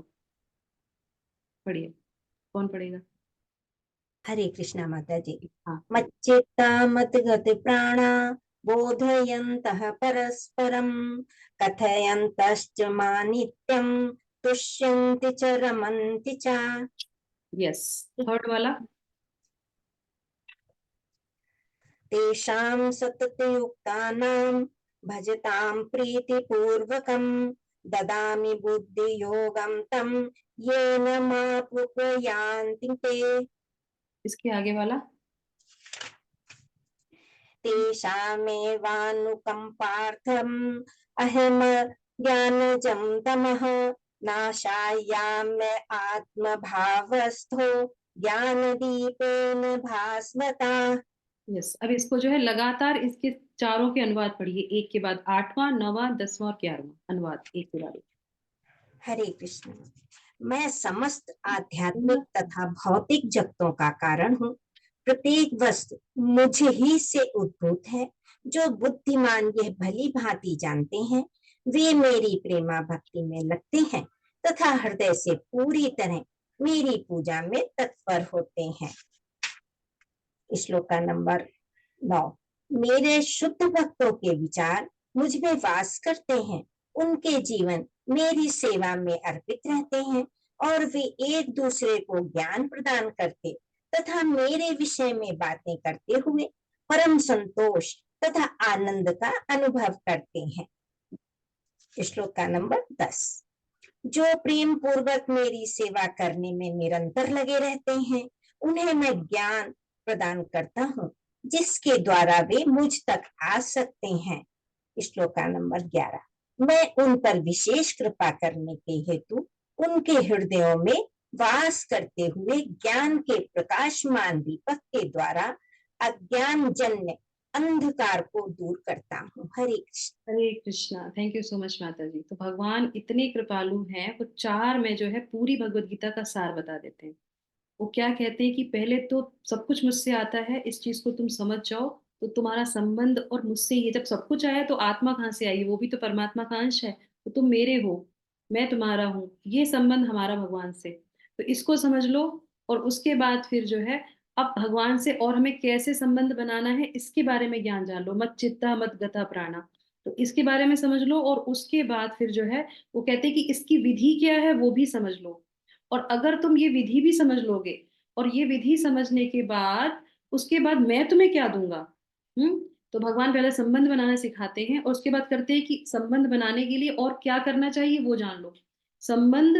पढ़िए। कौन पढ़ेगा? हरे कृष्णा माता जी। हाँ, पढ़िए। मच्चित्ता मद्गत प्राणा बोधयन्तः परस्परं कथयन्तश्च मानित्यं तुष्यन्ति च रमन्ति च। यस, थर्ड वाला। तेषां सततयुक्तानां भजतां प्रीतिपूर्वकं ददामि बुद्धियोगं तं येन मापुपयान्ति ते। इसके आगे वाला। तेषामेवानुकम्पार्थम् अहम ज्ञानजं तमः नाशायाम्य आत्मभावस्थो ज्ञानदीपेन भास्वता। यस, अब इसको जो है लगातार इसके चारों के अनुवाद पढ़िए, एक के बाद 8वां, 9वां, 10वां और 11वां अनुवाद एक के बाद एक। हरे कृष्ण। मैं समस्त आध्यात्मिक तथा भौतिक जगतों का कारण हूँ। प्रत्येक वस्तु मुझे ही से उद्भूत है। जो बुद्धिमान यह भली भांति जानते हैं, वे मेरी प्रेमा भक्ति में लगते हैं तथा हृदय से पूरी तरह मेरी पूजा में तत्पर होते हैं। श्लोक का नंबर 9। मेरे शुद्ध भक्तों के विचार मुझ में वास करते हैं। उनके जीवन मेरी सेवा में अर्पित रहते हैं और वे एक दूसरे को ज्ञान प्रदान करते तथा मेरे विषय में बातें करते हुए परम संतोष तथा आनंद का अनुभव करते हैं। श्लोक का नंबर 10। जो प्रेम पूर्वक मेरी सेवा करने में निरंतर लगे रहते हैं, उन्हें मैं ज्ञान प्रदान करता हूँ, जिसके द्वारा वे मुझ तक आ सकते हैं। श्लोक का नंबर 11। मैं उन पर विशेष कृपा करने के हेतु उनके हृदयों में वास करते हुए ज्ञान के प्रकाशमान दीपक के द्वारा अज्ञान जन्य अंधकार को दूर करता हूँ। Hare Krishna. Hare Krishna, thank you so much माता जी। तो भगवान इतने कृपालु हैं, वो 4 में जो है पूरी भगवत गीता का सार बता देते हैं। वो क्या कहते हैं कि पहले तो सब कुछ मुझसे आता है, इस चीज को तुम समझ जाओ, तो तुम्हारा संबंध और मुझसे ये जब सब कुछ आया तो आत्मा कहाँ से आई? वो भी तो परमात्मा का अंश है। तो तुम मेरे हो, मैं तुम्हारा हूँ, ये संबंध हमारा भगवान से। तो इसको समझ लो। और उसके बाद फिर जो है, अब भगवान से और हमें कैसे संबंध बनाना है इसके बारे में ज्ञान जान लो। मत चित्ता मत गता प्राणा, तो इसके बारे में समझ लो। और उसके बाद फिर जो है, वो कहते हैं कि इसकी विधि क्या है वो भी समझ लो। और अगर तुम ये विधि भी समझ लोगे, और ये विधि समझने के बाद उसके बाद मैं तुम्हें क्या दूंगा। हम्म। तो भगवान पहले संबंध बनाना सिखाते हैं और उसके बाद करते हैं कि संबंध बनाने के लिए और क्या करना चाहिए वो जान लो। संबंध,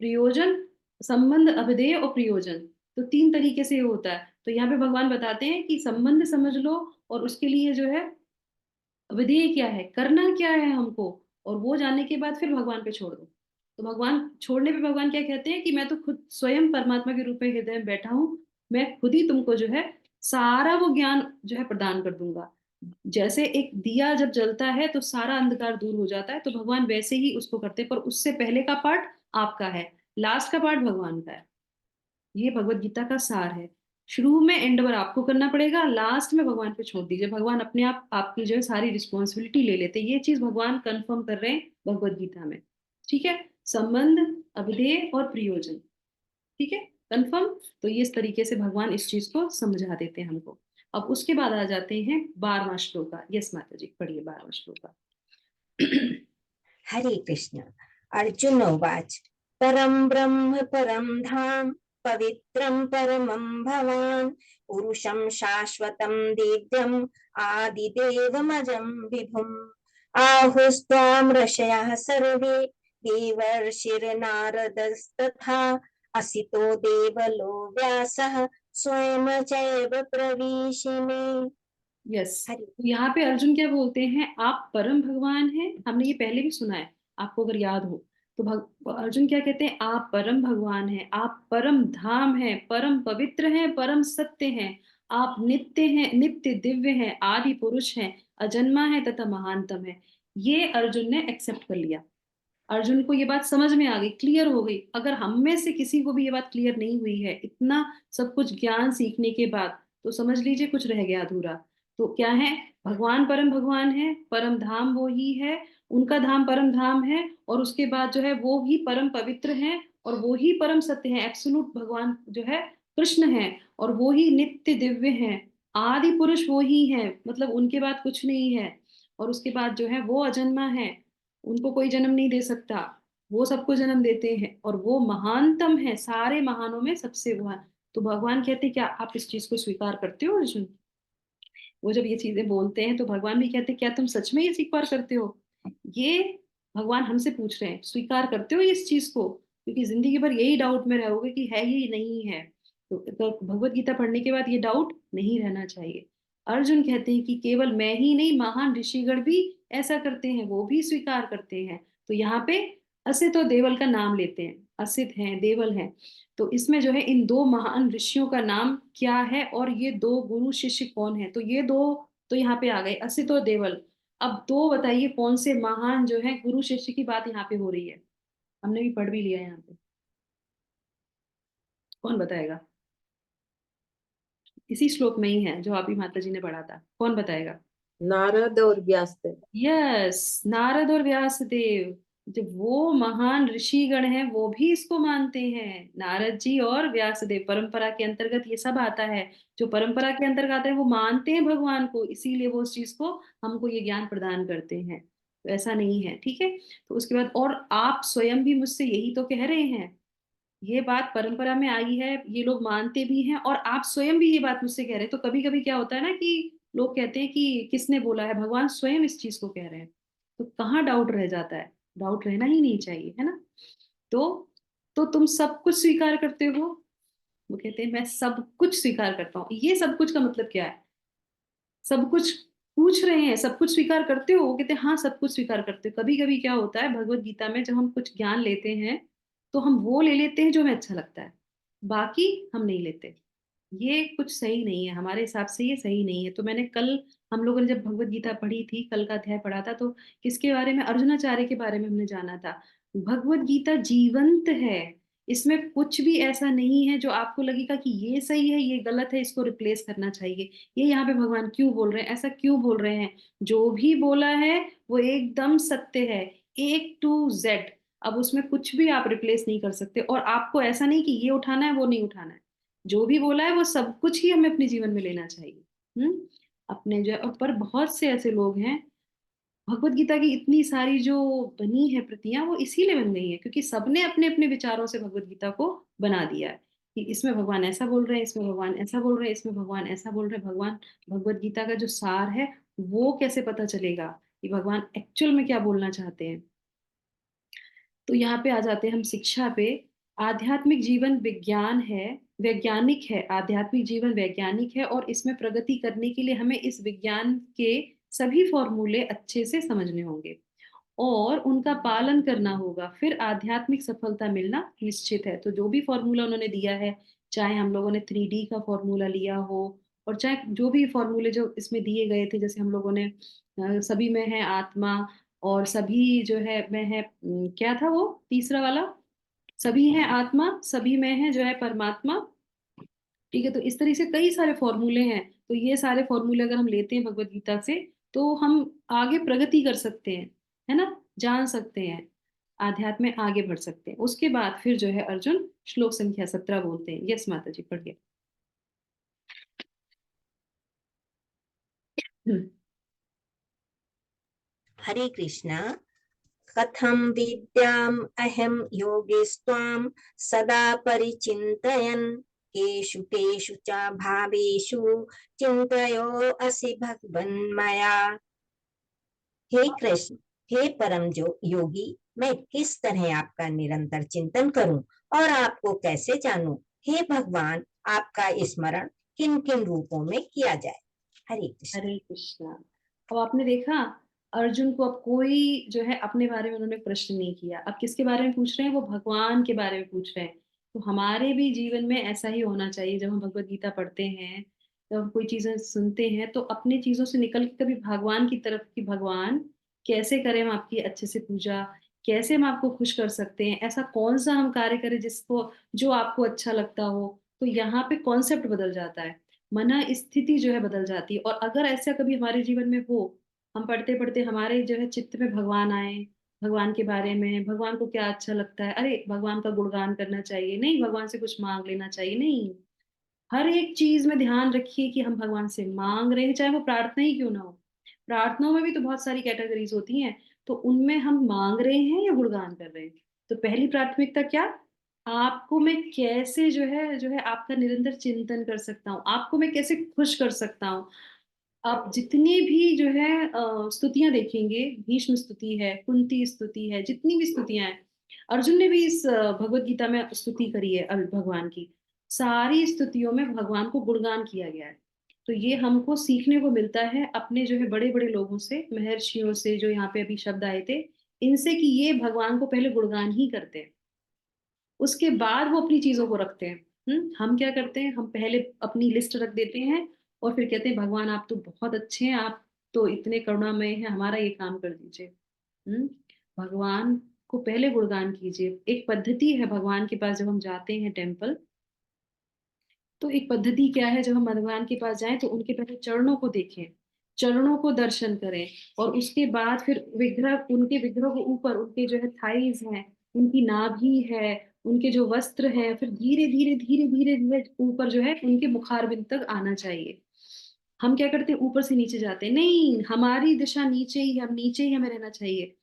प्रयोजन, संबंध अभिधेय और प्रयोजन। तो 3 तरीके से ये होता है। तो यहाँ पे भगवान बताते हैं कि संबंध समझ लो, और उसके लिए जो है विधेय क्या है, करना क्या है हमको, और वो जानने के बाद फिर भगवान पे छोड़ दो। तो भगवान छोड़ने पे भगवान क्या कहते हैं कि मैं तो खुद स्वयं परमात्मा के रूप में हृदय में बैठा हूँ, मैं खुद ही तुमको जो है सारा वो ज्ञान जो है प्रदान कर दूंगा। जैसे एक दिया जब जलता है तो सारा अंधकार दूर हो जाता है, तो भगवान वैसे ही उसको करते हैं। पर उससे पहले का पार्ट आपका है, लास्ट का पार्ट भगवान का है। ये भगवत गीता का सार है। शुरू में एंडवर आपको करना पड़ेगा, लास्ट में भगवान पे छोड़ दीजिए। भगवान अपने आप आपकी जो है सारी रिस्पॉन्सिबिलिटी ले लेते हैं। ये चीज भगवान कंफर्म कर रहे हैं भगवत गीता में। ठीक है, संबंध, अभिधेय और प्रयोजन। ठीक है, कंफर्म। तो ये इस तरीके से भगवान इस चीज को समझा देते हैं हमको। अब उसके बाद आ जाते हैं 12वां श्लोक। यस माता जी, पढ़िए 12वां श्लोक। हरे कृष्ण। अर्जुन उवाच। परम ब्रह्म परम धाम पवित्रं परमं भवान् पुरुषं शाश्वतं दिव्यम् आदिदेवमजं विभुम् आहुस्त्वां ऋषयः सर्वे देवर्षिर्नारदस्तथा असितो देवलो व्यासः स्वयं चैव प्रवीशिमे। यस, हरे। तो यहाँ पे अर्जुन क्या बोलते हैं, आप परम भगवान हैं। हमने ये पहले भी सुना है, आपको अगर याद हो तो। अर्जुन क्या कहते हैं, आप परम भगवान हैं, आप परम धाम हैं, परम पवित्र हैं, परम सत्य हैं, आप नित्य हैं, नित्य दिव्य हैं, आदि पुरुष हैं, अजन्मा है तथा महानतम है। ये अर्जुन ने एक्सेप्ट कर लिया। अर्जुन को ये बात समझ में आ गई, क्लियर हो गई। अगर हम में से किसी को भी ये बात क्लियर नहीं हुई है इतना सब कुछ ज्ञान सीखने के बाद, तो समझ लीजिए कुछ रह गया अधूरा। तो क्या है, भगवान परम भगवान है, परम धाम वो ही है, उनका धाम परम धाम है। और उसके बाद जो है वो ही परम पवित्र है, और वो ही परम सत्य है। एब्सोल्यूट भगवान जो है कृष्ण है, और वो ही नित्य दिव्य है, आदि पुरुष वो ही है, मतलब उनके बाद कुछ नहीं है। और उसके बाद जो है वो अजन्मा है, उनको कोई जन्म नहीं दे सकता, वो सबको जन्म देते हैं, और वो महानतम है, सारे महानों में सबसे वो है। तो भगवान कहते हैं क्या आप इस चीज को स्वीकार करते हो अर्जुन? वो जब ये चीजें बोलते हैं तो भगवान भी कहते हैं क्या तुम सच में ये स्वीकार करते हो? ये भगवान हमसे पूछ रहे हैं, स्वीकार करते हो इस चीज को? क्योंकि जिंदगी भर यही डाउट में रहोगे कि है ये नहीं है। तो भगवत गीता पढ़ने के बाद ये डाउट नहीं रहना चाहिए। अर्जुन कहते हैं कि केवल मैं ही नहीं, महान ऋषिगण भी ऐसा करते हैं, वो भी स्वीकार करते हैं। तो यहाँ पे असित और देवल का नाम लेते हैं, असित हैं, देवल हैं। तो इसमें जो है इन दो महान ऋषियों का नाम क्या है और ये दो गुरु शिष्य कौन है, तो ये दो तो यहाँ पे आ गए, असित और देवल। अब दो बताइए कौन से महान जो है गुरु शिष्य की बात यहाँ पे हो रही है, हमने भी पढ़ भी लिया है यहाँ पे, कौन बताएगा? इसी श्लोक में ही है जो अभी माता जी ने पढ़ा था, कौन बताएगा? नारद और व्यासदेव। यस, नारद और व्यासदेव। जो वो महान ऋषिगण हैं वो भी इसको मानते हैं, नारद जी और व्यासदेव, परंपरा के अंतर्गत ये सब आता है। जो परंपरा के अंतर्गत आता है वो मानते हैं भगवान को, इसीलिए वो उस चीज को हमको ये ज्ञान प्रदान करते हैं। तो ऐसा नहीं है, ठीक है। तो उसके बाद और आप स्वयं भी मुझसे यही तो कह रहे हैं, ये बात परंपरा में आई है, ये लोग मानते भी हैं, और आप स्वयं भी ये बात मुझसे कह रहे हैं। तो कभी कभी क्या होता है ना कि लोग कहते हैं कि किसने बोला है, भगवान स्वयं इस चीज को कह रहे हैं। तो कहाँ डाउट रह जाता है? डाउट रहना ही नहीं चाहिए, है ना। तो तुम सब कुछ स्वीकार करते हो? वो कहते हैं मैं सब कुछ स्वीकार करता हूँ। ये सब कुछ का मतलब क्या है? सब कुछ पूछ रहे हैं, सब कुछ स्वीकार करते हो? वो कहते हैं हाँ सब कुछ स्वीकार करते हो। कभी कभी क्या होता है भगवत गीता में, जब हम कुछ ज्ञान लेते हैं तो हम वो ले लेते हैं जो हमें अच्छा लगता है, बाकी हम नहीं लेते। ये कुछ सही नहीं है, हमारे हिसाब से ये सही नहीं है। तो मैंने कल, हम लोगों ने जब भगवत गीता पढ़ी थी, कल का अध्याय पढ़ा था, तो किसके बारे में? अर्जुनाचार्य के बारे में हमने जाना था। भगवत गीता जीवंत है, इसमें कुछ भी ऐसा नहीं है जो आपको लगेगा कि ये सही है ये गलत है इसको रिप्लेस करना चाहिए। ये यहाँ पे भगवान क्यों बोल रहे हैं, ऐसा क्यों बोल रहे हैं? जो भी बोला है वो एकदम सत्य है, A to Z। अब उसमें कुछ भी आप रिप्लेस नहीं कर सकते, और आपको ऐसा नहीं कि ये उठाना है वो नहीं उठाना है। जो भी बोला है वो सब कुछ ही हमें अपने जीवन में लेना चाहिए। अपने जो और पर बहुत से ऐसे लोग हैं, भगवत गीता की इतनी सारी जो बनी है प्रतियां, वो इसीलिए बन गई है क्योंकि सबने अपने अपने विचारों से भगवत गीता को बना दिया है कि इसमें भगवान ऐसा बोल रहे हैं, इसमें भगवान ऐसा बोल रहे हैं, इसमें भगवान ऐसा बोल रहे हैं। भगवान, भगवत गीता का जो सार है वो कैसे पता चलेगा कि भगवान एक्चुअल में क्या बोलना चाहते हैं? तो यहाँ पे आ जाते हैं हम शिक्षा पे। आध्यात्मिक जीवन विज्ञान है, वैज्ञानिक है। आध्यात्मिक जीवन वैज्ञानिक है और इसमें प्रगति करने के लिए हमें इस विज्ञान के सभी फॉर्मूले अच्छे से समझने होंगे और उनका पालन करना होगा, फिर आध्यात्मिक सफलता मिलना निश्चित है। तो जो भी फॉर्मूला उन्होंने दिया है, चाहे हम लोगों ने 3D का फॉर्मूला लिया हो और चाहे जो भी फॉर्मूले जो इसमें दिए गए थे, जैसे हम लोगों ने सभी में है आत्मा, और सभी जो है में है क्या था वो तीसरा वाला, सभी है आत्मा, सभी में है जो है परमात्मा। ठीक है, तो इस तरह से कई सारे फॉर्मूले हैं। तो ये सारे फॉर्मूले अगर हम लेते हैं भगवत गीता से तो हम आगे प्रगति कर सकते हैं, है ना, जान सकते हैं, आध्यात्म में आगे बढ़ सकते हैं। उसके बाद फिर जो है अर्जुन श्लोक संख्या 17 बोलते हैं। यस माता जी, पढ़िए। हरे कृष्णा। कथं विद्याम् अहं योगेस्त्वां सदा परिचिन्तयन् केषु केषु च भावेषु चिन्तयोऽसि भगवन्मया। हे कृष्ण, हे परम जो योगी, मैं किस तरह आपका निरंतर चिंतन करूं और आपको कैसे जानूं? हे भगवान, आपका स्मरण किन किन रूपों में किया जाए? हरे कृष्ण। हरे कृष्णा। अब आपने देखा, अर्जुन को अब कोई जो है अपने बारे में उन्होंने प्रश्न नहीं किया। अब किसके बारे में पूछ रहे हैं? वो भगवान के बारे में पूछ रहे हैं। तो हमारे भी जीवन में ऐसा ही होना चाहिए। जब हम भगवत गीता पढ़ते हैं, जब हम कोई चीजें सुनते हैं, तो अपनी चीजों से निकल के कभी भगवान की तरफ, कि भगवान कैसे करें हम आपकी अच्छे से पूजा, कैसे हम आपको खुश कर सकते हैं, ऐसा कौन सा हम कार्य करें जिसको, जो आपको अच्छा लगता हो। तो यहाँ पे कॉन्सेप्ट बदल जाता है, मना स्थिति जो है बदल जाती है। और अगर ऐसा कभी हमारे जीवन में हो, हम पढ़ते पढ़ते हमारे जो है चित्त में भगवान आए, भगवान के बारे में, भगवान को क्या अच्छा लगता है, अरे भगवान का गुणगान करना चाहिए, नहीं भगवान से कुछ मांग लेना चाहिए, नहीं, हर एक चीज में ध्यान रखिए कि हम भगवान से मांग रहे हैं, चाहे वो प्रार्थना ही क्यों ना हो। प्रार्थनाओं में भी तो बहुत सारी कैटेगरीज होती हैं, तो उनमें हम मांग रहे हैं या गुणगान कर रहे हैं। तो पहली प्राथमिकता क्या, आपको मैं कैसे जो है आपका निरंतर चिंतन कर सकता हूँ, आपको मैं कैसे खुश कर सकता हूँ। आप जितनी भी जो है स्तुतियां देखेंगे, भीष्म स्तुति है, कुंती स्तुति है, जितनी भी स्तुतियां हैं, अर्जुन ने भी इस भगवत गीता में स्तुति करी है भगवान की। सारी स्तुतियों में भगवान को गुणगान किया गया है। तो ये हमको सीखने को मिलता है अपने जो है बड़े बड़े लोगों से, महर्षियों से, जो यहाँ पे अभी शब्द आए थे, इनसे कि ये भगवान को पहले गुणगान ही करते हैं, उसके बाद वो अपनी चीजों को रखते हैं। हम क्या करते हैं, हम पहले अपनी लिस्ट रख देते हैं और फिर कहते हैं भगवान आप तो बहुत अच्छे हैं, आप तो इतने करुणामय हैं, हमारा ये काम कर दीजिए। हम्म भगवान को पहले गुणगान कीजिए। एक पद्धति है भगवान के पास जब हम जाते हैं टेम्पल, तो एक पद्धति क्या है, जब हम भगवान के पास जाएं तो उनके पहले चरणों को देखें, चरणों को दर्शन करें, और उसके बाद फिर विग्रह, उनके विग्रह के ऊपर उनके जो है थाइज हैं, उनकी नाभि है, उनके जो वस्त्र है, फिर धीरे धीरे धीरे धीरे धीरे ऊपर जो है उनके मुखारबिंद तक आना चाहिए। हम क्या करते हैं, ऊपर से नीचे जाते हैं, नहीं, हमारी दिशा नीचे ही, हम नीचे ही हमें रहना चाहिए।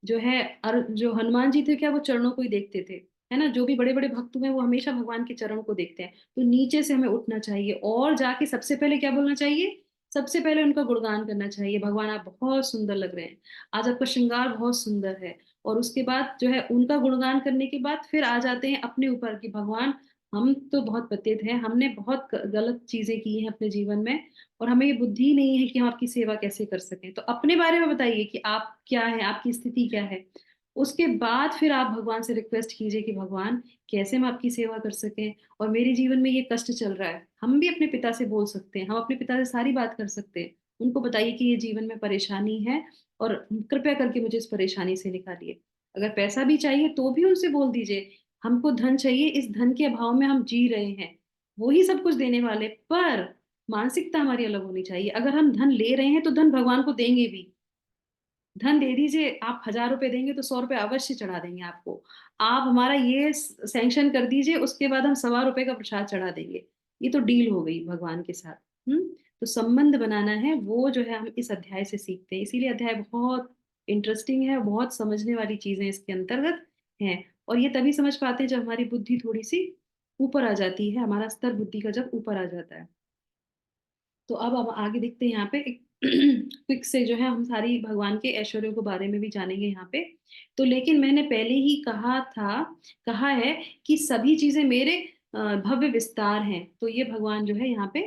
जो है, और जो हनुमान जी थे क्या, वो चरणों को ही देखते थे, है ना। जो भी बड़े बड़े भक्त हुए हैं वो हमेशा भगवान के चरण को देखते हैं। तो नीचे से हमें उठना चाहिए और जाके सबसे पहले क्या बोलना चाहिए, सबसे पहले उनका गुणगान करना चाहिए, भगवान आप बहुत सुंदर लग रहे हैं, आज आपका श्रृंगार बहुत सुंदर है। और उसके बाद जो है उनका गुणगान करने के बाद फिर आ जाते हैं अपने ऊपर कि भगवान हम तो बहुत पतित हैं, हमने बहुत गलत चीजें की हैं अपने जीवन में, और हमें ये बुद्धि नहीं है कि हम आपकी सेवा कैसे कर सकें। तो अपने बारे में बताइए कि आप क्या है, आपकी स्थिति क्या है। उसके बाद फिर आप भगवान से रिक्वेस्ट कीजिए कि भगवान कैसे हम आपकी सेवा कर सकें, और मेरे जीवन में ये कष्ट चल रहा है। हम भी अपने पिता से बोल सकते हैं, हम अपने पिता से सारी बात कर सकते हैं, उनको बताइए कि ये जीवन में परेशानी है और कृपया करके मुझे इस परेशानी से निकालिए। अगर पैसा भी चाहिए तो भी उनसे बोल दीजिए, हमको धन चाहिए, इस धन के अभाव में हम जी रहे हैं, वो ही सब कुछ देने वाले, पर मानसिकता हमारी अलग होनी चाहिए। अगर हम धन ले रहे हैं तो धन भगवान को देंगे भी। धन दे दीजिए, आप 1,000 रुपए देंगे तो 100 रुपए अवश्य चढ़ा देंगे आपको। आप हमारा ये सैंक्शन कर दीजिए, उसके बाद हम 1,000 रुपए का प्रसाद चढ़ा देंगे। ये तो डील हो गई भगवान के साथ। तो संबंध बनाना है, वो जो है हम इस अध्याय से सीखते हैं। इसीलिए अध्याय बहुत इंटरेस्टिंग है, बहुत समझने वाली चीजें इसके अंतर्गत हैं। और ये तभी समझ पाते हैं जब हमारी बुद्धि थोड़ी सी ऊपर आ जाती है, हमारा स्तर बुद्धि का जब ऊपर आ जाता है। तो अब हम आगे देखते हैं यहाँ पे एक क्विक से जो है हम सारी भगवान के ऐश्वर्यों के बारे में भी जानेंगे यहाँ पे। तो लेकिन मैंने पहले ही कहा है कि सभी चीजें मेरे भव्य विस्तार हैं। तो ये भगवान जो है यहाँ पे,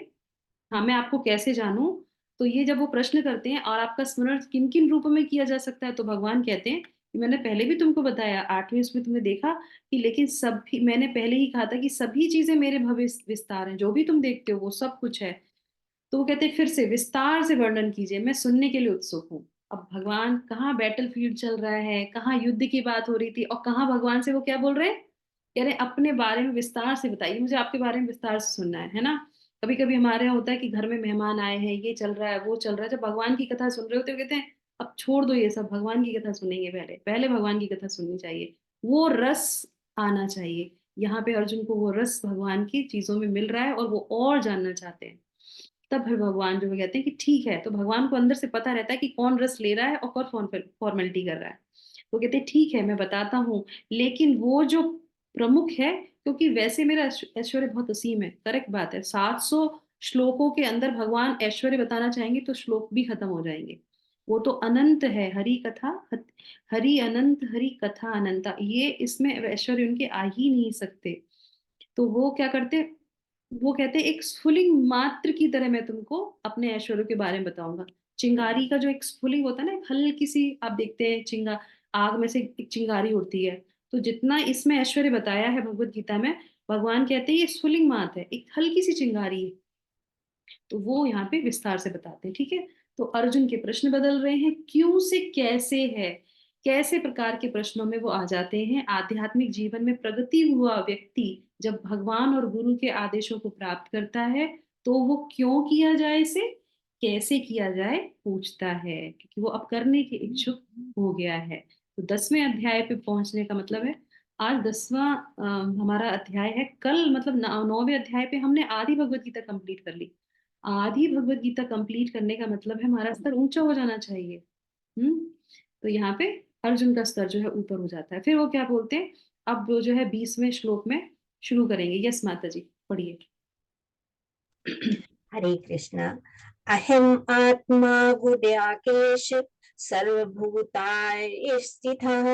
हाँ मैं आपको कैसे जानूं, तो ये जब वो प्रश्न करते हैं और आपका स्मरण किन किन रूपों में किया जा सकता है, तो भगवान कहते हैं कि मैंने पहले भी तुमको बताया, 8वें उसमें तुमने देखा कि, लेकिन सभी, मैंने पहले ही कहा था कि सभी चीजें मेरे भव्य विस्तार हैं, जो भी तुम देखते हो वो सब कुछ है। तो वो कहते हैं फिर से विस्तार से वर्णन कीजिए, मैं सुनने के लिए उत्सुक हूँ। अब भगवान, कहाँ बैटल फील्ड चल रहा है, कहाँ युद्ध की बात हो रही थी, और कहाँ भगवान से वो क्या बोल रहे हैं, कह रहे हैं अपने बारे में विस्तार से बताइए, मुझे आपके बारे में विस्तार से सुनना है ना। कभी कभी हमारे यहाँ होता है कि घर में मेहमान आए हैं, ये चल रहा है वो चल रहा है, जब भगवान की कथा सुन रहे होते हो कहते हैं अब छोड़ दो ये सब, भगवान की कथा सुनेंगे, पहले पहले भगवान की कथा सुननी चाहिए, वो रस आना चाहिए। यहाँ पे अर्जुन को वो रस भगवान की चीजों में मिल रहा है और वो और जानना चाहते हैं। तब फिर भगवान जो है कहते हैं कि ठीक है, तो भगवान को अंदर से पता रहता है कि कौन रस ले रहा है और कौन फॉर्मेलिटी कर रहा है। तो कहते हैं ठीक है मैं बताता हूँ, लेकिन वो जो प्रमुख है, क्योंकि वैसे मेरा ऐश्वर्य बहुत असीम है, करेक्ट बात है, 700 श्लोकों के अंदर भगवान ऐश्वर्य बताना चाहेंगे तो श्लोक भी खत्म हो जाएंगे। वो तो अनंत है, हरि कथा, हरि अनंत, हरि कथा अनंता, ये इसमें ऐश्वर्य उनके आ ही नहीं सकते। तो वो क्या करते, वो कहते हैं एक स्फुलिंग मात्र की तरह मैं तुमको अपने ऐश्वर्य के बारे में बताऊंगा। चिंगारी का जो एक स्फुलिंग होता है ना, एक हल्की सी, आप देखते हैं आग में से एक चिंगारी उड़ती है, तो जितना इसमें ऐश्वर्य बताया है भगवत गीता में, भगवान कहते हैं ये स्फुलिंग मात्र है, एक हल्की सी चिंगारी है। तो वो यहाँ पे विस्तार से बताते हैं, ठीक है। तो अर्जुन के प्रश्न बदल रहे हैं, क्यों से कैसे है, कैसे प्रकार के प्रश्नों में वो आ जाते हैं। आध्यात्मिक जीवन में प्रगति हुआ व्यक्ति जब भगवान और गुरु के आदेशों को प्राप्त करता है, तो वो क्यों किया जाए इसे, कैसे किया जाए पूछता है, क्योंकि वो अब करने के इच्छुक हो गया है। तो 10वें अध्याय पे पहुंचने का मतलब है, आज 10वां हमारा अध्याय है। कल मतलब 9वें अध्याय पे हमने आधी भगवत गीता कंप्लीट कर ली। आधी भगवत गीता कंप्लीट करने का मतलब है हमारा स्तर ऊंचा हो जाना चाहिए। हम्म तो यहाँ पे अर्जुन का स्तर जो है ऊपर हो जाता है। फिर वो क्या बोलते हैं, अब वो जो है 20वें श्लोक में शुरू करेंगे। यस माता जी पढ़िए। हरे कृष्णा। अहम आत्मा गुड्याकेश सर्वभूताय स्थितः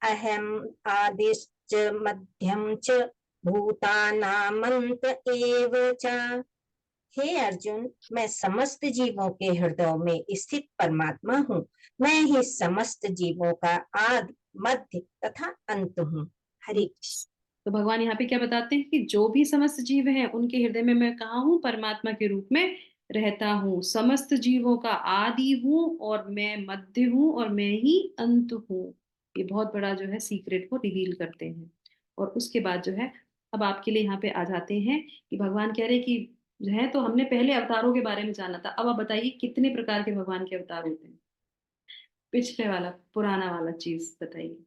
अहम आदिश्च मध्यम च भूतानामंत एव च। हे अर्जुन, मैं समस्त जीवों के हृदयों में स्थित परमात्मा हूँ। मैं ही समस्त जीवों का आदि, मध्य तथा अंत हूँ। हरे कृष्ण। तो भगवान यहाँ पे क्या बताते हैं कि जो भी समस्त जीव हैं उनके हृदय में मैं कहाँ हूँ, परमात्मा के रूप में रहता हूँ। समस्त जीवों का आदि हूँ और मैं मध्य हूँ और मैं ही अंत हूँ। ये बहुत बड़ा जो है सीक्रेट को रिवील करते हैं। और उसके बाद जो है अब आपके लिए यहाँ पे आ जाते हैं कि भगवान कह रहे हैं कि जो है, तो हमने पहले अवतारों के बारे में जाना था, अब आप बताइए कितने प्रकार के भगवान के अवतार होते हैं। पिछले वाला पुराना वाला चीज बताइए।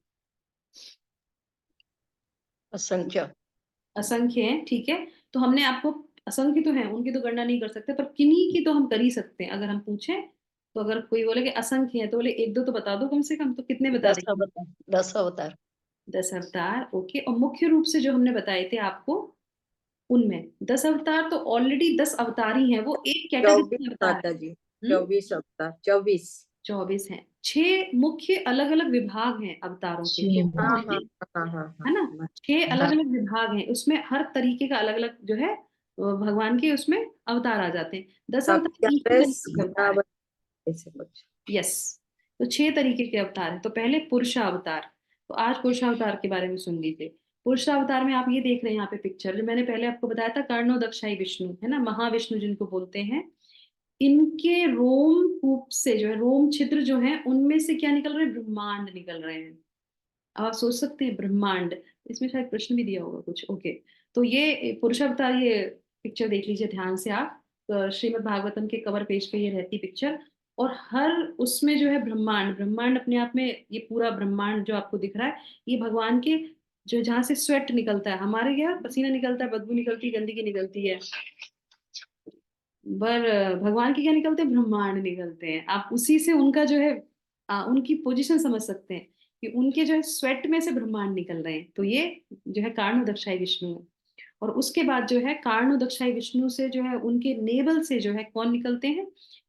असंख्य। असंख्य है, ठीक है। तो हमने आपको, असंख्य तो है, उनकी तो गणना नहीं कर सकते, पर किन्हीं की तो हम कर ही सकते हैं। अगर हम पूछें तो अगर कोई बोले कि असंख्य है तो बोले एक दो तो बता दो कम से कम, तो कितने बता 10 देंगे? अवतार। 10 अवतार। 10 अवतार, ओके। और मुख्य रूप से जो हमने बताए थे आपको, उनमें 10 अवतार तो ऑलरेडी 10 अवतार ही हैं, वो एक कैटेगरी 24 के अवतार माता है। जी, 24 अवतार, 24। 24 हैं। 6 मुख्य अलग अलग विभाग हैं अवतारों के, तो वो हाँ हमें, हाँ हाँ हाँ है ना, हाँ 6 अलग हाँ। अलग विभाग हैं, उसमें हर तरीके का अलग अलग जो है भगवान के उसमें अवतार आ जाते हैं। 10 अब अवतार एक ही तरीके के अवतार है। ऐसे कुछ। यस। तो 6 तरीके के अवतार हैं। तो पहले पुरुषावतार, तो आज पुरुषावतार के बारे में सुन लीजिए। पुरुषावतार में आप ये देख रहे हैं यहाँ पे पिक्चर, जो मैंने पहले आपको बताया था, कर्णोदक्षाई विष्णु, है ना, महाविष्णु जिनको बोलते हैं। इनके रोम कूप से जो है, रोम छिद्र जो है, उनमें से क्या निकल रहे हैं? ब्रह्मांड निकल रहे हैं। अब आप सोच सकते हैं ब्रह्मांड, इसमें शायद प्रश्न भी दिया होगा कुछ, ओके। तो ये पुरुषावतार, ये पिक्चर देख लीजिए ध्यान से आप। तो श्रीमद् भागवतम के कवर पेज पे ये रहती पिक्चर। और हर उसमें जो है ब्रह्मांड, ब्रह्मांड अपने आप में, ये पूरा ब्रह्मांड जो आपको दिख रहा है, ये भगवान के, जो जहाँ से स्वेट निकलता है, हमारे क्या पसीना निकलता है, बदबू निकलती है, गंदगी निकलती है, पर भगवान के क्या निकलते हैं? ब्रह्मांड निकलते हैं। आप उसी से उनका जो है उनकी पोजीशन समझ सकते हैं कि उनके जो है स्वेट में से ब्रह्मांड निकल रहे हैं। तो ये जो है कारणोदक्षाई विष्णु है। और उसके बाद जो है कारणोदक्षाई विष्णु से जो है, उनके नेवल से जो है कौन निकलते हैं?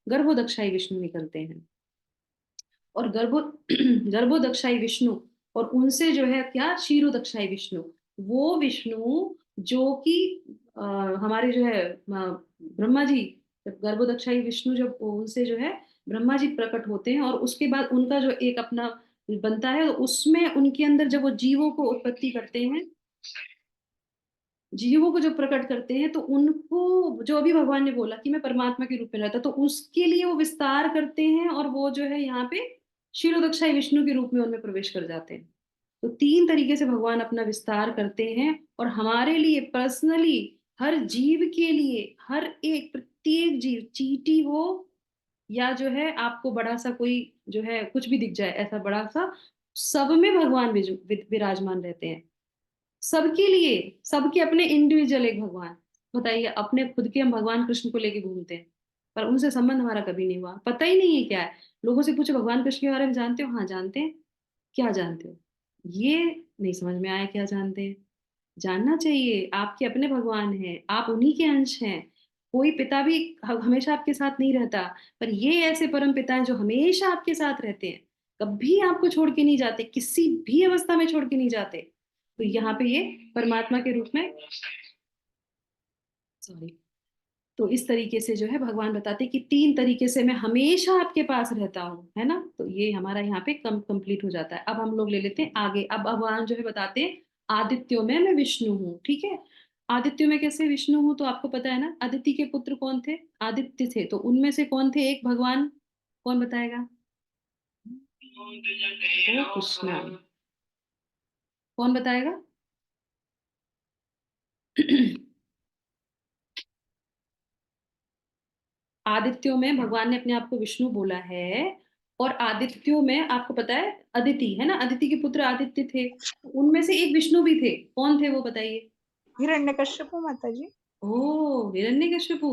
गर्भोदक्षाई विष्णु निकलते हैं। और गर्भोदक्षाई विष्णु, और उनसे जो है क्या? क्षीरोदक्षाई विष्णु। वो विष्णु जो कि हमारे जो है ब्रह्मा जी, गर्भोदक्षाई विष्णु जब उनसे जो है ब्रह्मा जी प्रकट होते हैं, और उसके बाद उनका जो एक अपना बनता है, तो उसमें उनके अंदर जब वो जीवों को उत्पत्ति करते हैं, जीवों को जो प्रकट करते हैं, तो उनको जो अभी भगवान ने बोला कि मैं परमात्मा के रूप में रहता, तो उसके लिए वो विस्तार करते हैं, और वो जो है यहाँ पे क्षीरोदक्षाई विष्णु के रूप में उनमें प्रवेश कर जाते हैं। तो 3 तरीके से भगवान अपना विस्तार करते हैं। और हमारे लिए पर्सनली, हर जीव के लिए, हर एक प्रत्येक जीव, चींटी हो या जो है आपको बड़ा सा कोई जो है कुछ भी दिख जाए ऐसा बड़ा सा, सब में भगवान विराजमान रहते हैं। सबके लिए, सबके अपने इंडिविजुअल एक भगवान। बताइए, अपने खुद के हम भगवान कृष्ण को लेके घूमते हैं, पर उनसे संबंध हमारा कभी नहीं हुआ, पता ही नहीं है क्या है। लोगों से पूछो भगवान कृष्ण के बारे में जानते हो? हाँ जानते हैं। क्या जानते हो? ये नहीं समझ में आया क्या जानते हैं। जानना चाहिए, आपके अपने भगवान हैं, आप उन्हीं के अंश हैं। कोई पिता भी हमेशा आपके साथ नहीं रहता, पर ये ऐसे परम पिता हैं जो हमेशा आपके साथ रहते हैं, कभी आपको छोड़ के नहीं जाते, किसी भी अवस्था में छोड़ के नहीं जाते। तो यहाँ पे ये परमात्मा के रूप में, सॉरी, तो इस तरीके से जो है भगवान बताते हैं कि 3 तरीके से मैं हमेशा आपके पास रहता हूँ, है ना। तो ये हमारा यहाँ पे कंप्लीट हो जाता है। अब हम लोग ले लेते हैं आगे। अब भगवान जो है बताते हैं आदित्यों में मैं विष्णु हूँ, ठीक है। आदित्यों में कैसे विष्णु हूँ? तो आपको पता है ना, अदिति के पुत्र कौन थे? आदित्य थे। तो उनमें से कौन थे एक भगवान? कौन बताएगा? ओ कृष्णा, कौन बताएगा? आदित्यों में भगवान ने अपने आप को विष्णु बोला है। और आदित्यों में आपको पता है अदिति, है ना, अदिति के पुत्र आदित्य थे। उनमें से एक विष्णु भी थे, कौन थे वो बताइए? हिरण्यकश्यप माता जी। ओ हिरण्यकश्यपु।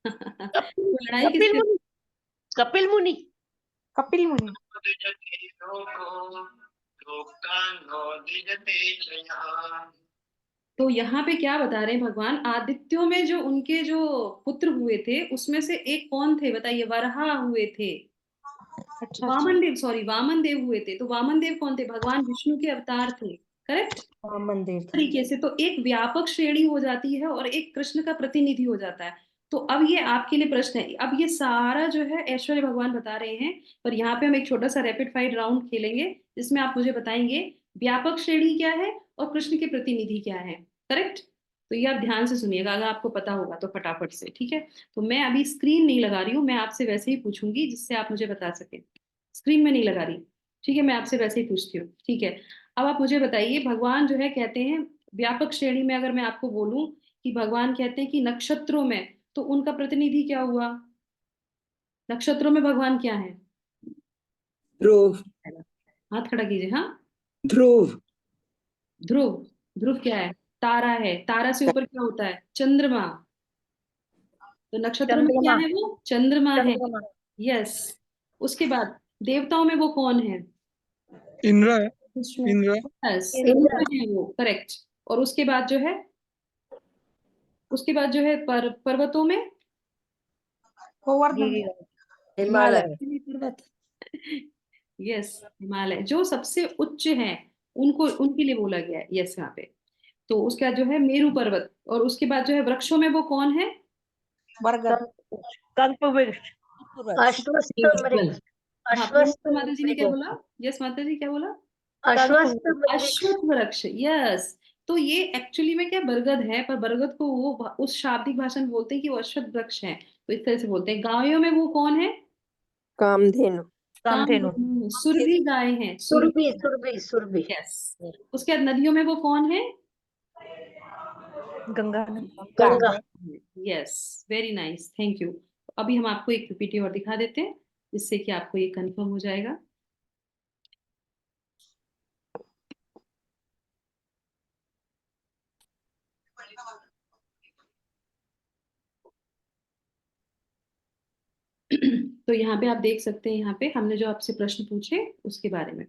कपिल तो लड़ाई कपिल किसके? मुनि। कपिल मुनि। कपिल मुनि। तो यहाँ पे क्या बता रहे हैं भगवान? आदित्यों में जो उनके जो पुत्र हुए थे, उसमें से एक कौन थे बताइए? वराह हुए थे। अच्छा वामन देव, सॉरी, वामन देव हुए थे। तो वामन देव कौन थे? भगवान विष्णु के अवतार थे, करेक्ट। वामन देव थे। तरीके से तो एक व्यापक श्रेणी हो जाती है और एक कृष्ण का प्रतिनिधि हो जाता है। तो अब ये आपके लिए प्रश्न है, अब ये सारा जो है ऐश्वर्य भगवान बता रहे हैं, पर यहाँ पे हम एक छोटा सा रैपिड फायर राउंड खेलेंगे जिसमें आप मुझे बताएंगे व्यापक श्रेणी क्या है और कृष्ण के प्रतिनिधि क्या है। करेक्ट? तो ये आप ध्यान से सुनिएगा, अगर आपको पता होगा तो फटाफट से, ठीक है। तो मैं अभी स्क्रीन नहीं लगा रही हूँ, मैं आपसे वैसे ही पूछूंगी जिससे आप मुझे बता सके। स्क्रीन में नहीं लगा रही, ठीक है, मैं आपसे वैसे ही पूछती हूँ, ठीक है। अब आप मुझे बताइए, भगवान जो है कहते हैं व्यापक श्रेणी में, अगर मैं आपको बोलूं कि भगवान कहते हैं कि नक्षत्रों में, तो उनका प्रतिनिधि क्या हुआ? नक्षत्रों में भगवान क्या है? ध्रुव। हाथ खड़ा कीजिए। हाँ, ध्रुव। ध्रुव। ध्रुव क्या है? तारा है। तारा से ऊपर क्या होता है? चंद्रमा। तो नक्षत्रों में क्या चंद्रमा। है? वो चंद्रमा है। चंद्रमा। यस। उसके बाद देवताओं में वो कौन है? इंद्र है। विष्णु। इंद्र। यस, इंद्र। इंद्र है वो, करेक्ट। और उसके बाद जो है, उसके बाद जो है पर्वतों में गोवर्धन। गिरिराज। हिमालय। पर्वत। यस, हिमालय जो सबसे उच्च है, उनको उनके लिए बोला गया है। यस, यहाँ पे। तो उसके बाद जो है मेरु पर्वत, और उसके बाद जो है वृक्षों में वो कौन है? बरगद। कल्पवृक्ष। अश्वत्थ वृक्ष। हाँ, अश्वत्थ माता जी ने क्या बोला? यस माता जी, क्या बोला? अश्वत्थ वृक्ष। अश्वत्थ वृक्ष। यस। तो ये एक्चुअली में क्या बरगद है, पर बरगद को वो उस शाब्दिक भाषा में बोलते हैं कि वो अश्वत्थ वृक्ष है, तो इस तरह से बोलते हैं। गायों में वो कौन है? कामधेनु। कामधेनु। सुरभि गाय है, सुरभि सुरभि। सुरभि सुरभि। यस। उसके बाद नदियों में वो कौन है? Ganga. Ganga. Yes, very nice, thank you. अभी हम आपको एक पीपीटी और दिखा देते हैं जिससे कि आपको ये कंफर्म हो जाएगा। तो यहाँ पे आप देख सकते हैं, यहाँ पे हमने जो आपसे प्रश्न पूछे उसके बारे में।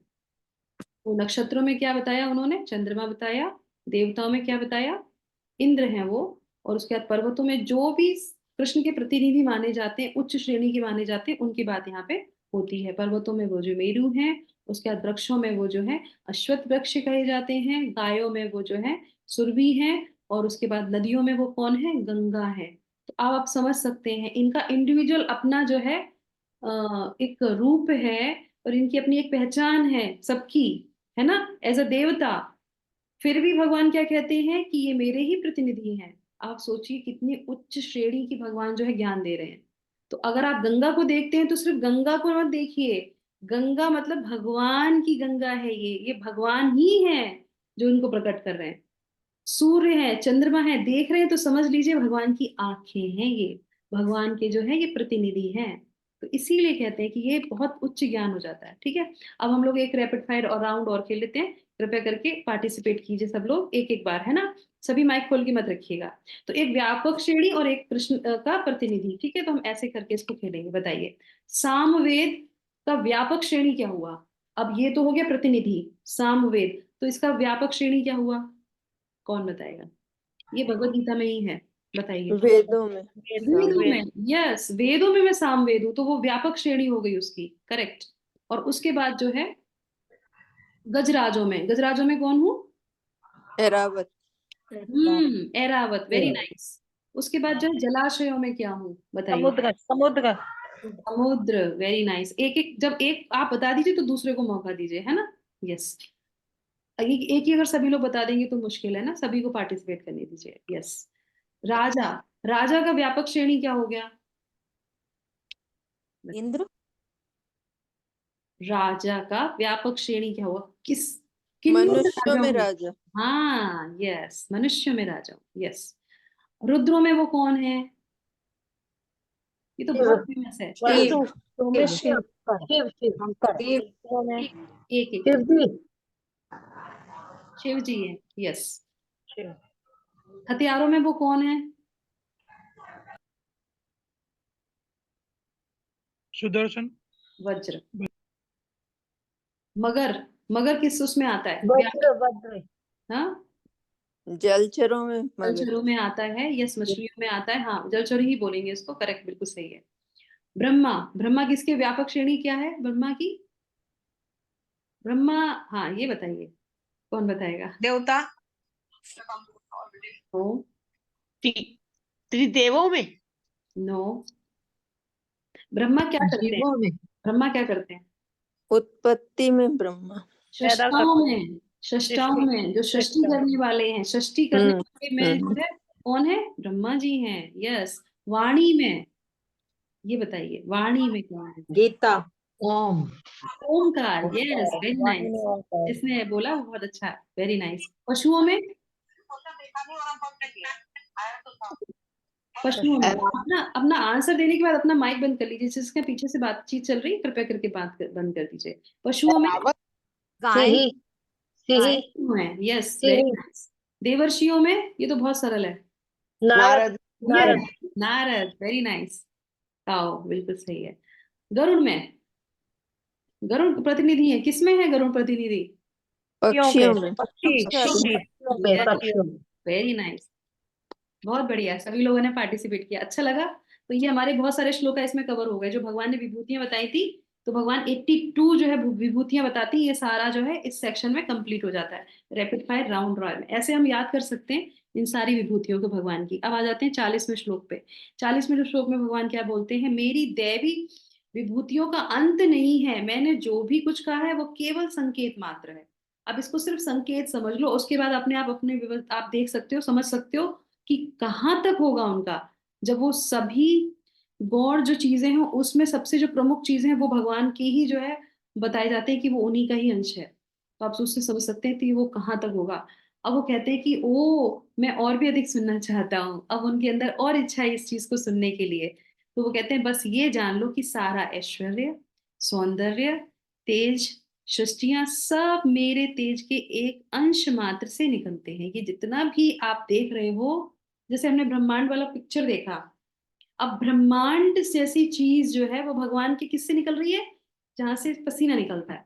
तो नक्षत्रों में क्या बताया उन्होंने? चंद्रमा बताया। देवताओं में क्या बताया? इंद्र हैं वो। और उसके बाद पर्वतों में जो भी कृष्ण के प्रतिनिधि माने जाते हैं, उच्च श्रेणी के माने जाते हैं, उनकी बात यहाँ पे होती है। पर्वतों में वो जो मेरु हैं, उसके बाद वृक्षों में वो जो है अश्वत्थ वृक्ष कहे जाते हैं, गायों में वो जो है सुरभि है, और उसके बाद नदियों में वो कौन है? गंगा है। तो अब आप समझ सकते हैं इनका इंडिविजुअल अपना जो है एक रूप है, और इनकी अपनी एक पहचान है सबकी, है ना, एज अ देवता। फिर भी भगवान क्या कहते हैं कि ये मेरे ही प्रतिनिधि हैं। आप सोचिए कितनी उच्च श्रेणी की भगवान जो है ज्ञान दे रहे हैं। तो अगर आप गंगा को देखते हैं तो सिर्फ गंगा को मत देखिए, गंगा मतलब भगवान की गंगा है, ये भगवान ही है जो इनको प्रकट कर रहे हैं। सूर्य है, चंद्रमा है, देख रहे हैं तो समझ लीजिए भगवान की आंखें हैं ये, भगवान के जो है ये प्रतिनिधि हैं। तो इसीलिए कहते हैं कि ये बहुत उच्च ज्ञान हो जाता है, ठीक है। अब हम लोग एक रैपिड फायर और राउंड और खेल लेते हैं। कृपया करके पार्टिसिपेट कीजिए सब लोग एक एक बार, है ना। सभी माइक खोल के मत रखिएगा। तो एक व्यापक श्रेणी और एक कृष्ण का प्रतिनिधि, ठीक है। तो हम ऐसे करके इसको खेलेंगे। बताइए, सामवेद का व्यापक श्रेणी क्या हुआ? अब ये तो हो गया प्रतिनिधि, सामवेद, तो इसका व्यापक श्रेणी क्या हुआ? कौन बताएगा? ये भगवत गीता में ही है, बताइए। वेदों में। वेदों में। यस, वेदों में मैं सामवेद हूँ, तो वो व्यापक श्रेणी हो गई उसकी, करेक्ट। और उसके बाद जो है गजराजों में, गजराजों में कौन हूँ? ऐरावत। Airavat, very nice. उसके बाद जो है जलाशयों में क्या हूँ? बताइए। समुद्र। समुद्र। समुद्र, वेरी नाइस। एक एक, जब एक आप बता दीजिए तो दूसरे को मौका दीजिए, है ना। यस। एक ही अगर सभी लोग बता देंगे तो मुश्किल है ना, सभी को पार्टिसिपेट करने दीजिए। यस। राजा, राजा का व्यापक श्रेणी क्या हो गया? इंद्र। राजा का व्यापक श्रेणी क्या हुआ? किन में मनुष्यों राजा में हूँ? राजा। हाँ, यस, मनुष्य में राजा हूँ। यस। रुद्रों में वो कौन है? ये तो बहुत फेमस है। शिव। शिव। शिव शिव। एक एक, एक, शिव एक। जी। शिव जी है। यस। शिव। हथियारों में वो कौन है? सुदर्शन। वज्र। मगर, मगर किस उसमें आता है? वज्र वज्र। हाँ, जलचरों में मगर। जलचरों में आता है। यस, मछलियों में आता है। हाँ, जलचर ही बोलेंगे इसको, करेक्ट, बिल्कुल सही है। ब्रह्मा, ब्रह्मा किसके व्यापक श्रेणी क्या है ब्रह्मा की? ब्रह्मा, हाँ ये बताइए, कौन बताएगा? देवता। ओ, त्रिदेवों में। नो। ब्रह्मा क्या करते हैं? जीवों में ब्रह्मा क्या करते हैं? उत्पत्ति में ब्रह्मा। पैदा सृष्टाओं करते हैं। में, सृष्टाओं सृष्टि में जो सृष्टि सृष्टा। करने वाले हैं, सृष्टि करने हम्म वाले में हम्म जो है कौन है? ब्रह्मा जी हैं। यस। वाणी में, ये बताइए वाणी में कौन है? गीता। ओम। ओमकार। यस, ओंकार, वेरी वाणी में नाइस। ओंकार। जिसने बोला वो बहुत अच्छा, वेरी नाइस। पशुओं में, पशुओं में अपना अपना आंसर देने के बाद अपना माइक बंद कर लीजिए। जिसके पीछे से बातचीत चल रही है कृपया करके बंद कर दीजिए। पशुओं में गाय। सिंही सिंही पशु हैं। यस, वेरी सिंही नाइस। देवर्षियों में, ये तो बहुत सरल है। Narad yes, Narad Narad, very nice. ताओ, बिल्कुल सही है। गरुड़ में, गरुड़ प्रतिनिधि है, किसमें है गरुड़ प्रतिनिधि? पक्षियों में। पक्षी पक्षी। पक्षियों में वेरी नाइस, बहुत बढ़िया। सभी लोगों ने पार्टिसिपेट किया, अच्छा लगा। तो ये हमारे बहुत सारे श्लोक इसमें कवर हो गए। जो भगवान ने विभूतियां बताई थी, तो भगवान 82 जो है विभूतियां बताती, ये सारा जो है इस सेक्शन में कंप्लीट हो जाता है रैपिड फायर राउंड रॉयल में। ऐसे हम याद कर सकते हैं इन सारी विभूतियों को भगवान की। अब आ जाते हैं 40वें श्लोक पे। 40वें श्लोक में भगवान क्या बोलते हैं? मेरी दैवी विभूतियों का अंत नहीं है, मैंने जो भी कुछ कहा है वो केवल संकेत मात्र है। अब इसको सिर्फ संकेत समझ लो, उसके बाद अपने आप आप देख सकते हो, समझ सकते हो कि कहाँ तक होगा उनका। जब वो सभी गौर जो चीजें हैं उसमें सबसे जो प्रमुख चीजें हैं वो भगवान की ही जो है बताए जाते हैं कि वो उन्हीं का ही अंश है। तो आप उससे समझ सकते हैं कि वो कहाँ तक होगा। अब वो कहते हैं कि ओ, मैं और भी अधिक सुनना चाहता हूँ। अब उनके अंदर और इच्छा है इस चीज को सुनने के लिए। तो वो कहते हैं बस ये जान लो कि सारा ऐश्वर्य, सौंदर्य, तेज, सृष्टियां सब मेरे तेज के एक अंश मात्र से निकलते हैं। ये जितना भी आप देख रहे हो, जैसे हमने ब्रह्मांड वाला पिक्चर देखा, अब ब्रह्मांड जैसी चीज जो है वो भगवान की किससे निकल रही है? जहां से पसीना निकलता है।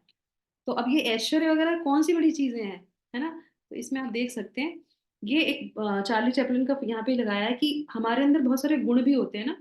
तो अब ये ऐश्वर्य वगैरह कौन सी बड़ी चीजें हैं, है ना? तो इसमें आप देख सकते हैं, ये एक चार्ली चैपलिन का यहाँ पे लगाया है कि हमारे अंदर बहुत सारे गुण भी होते हैं ना।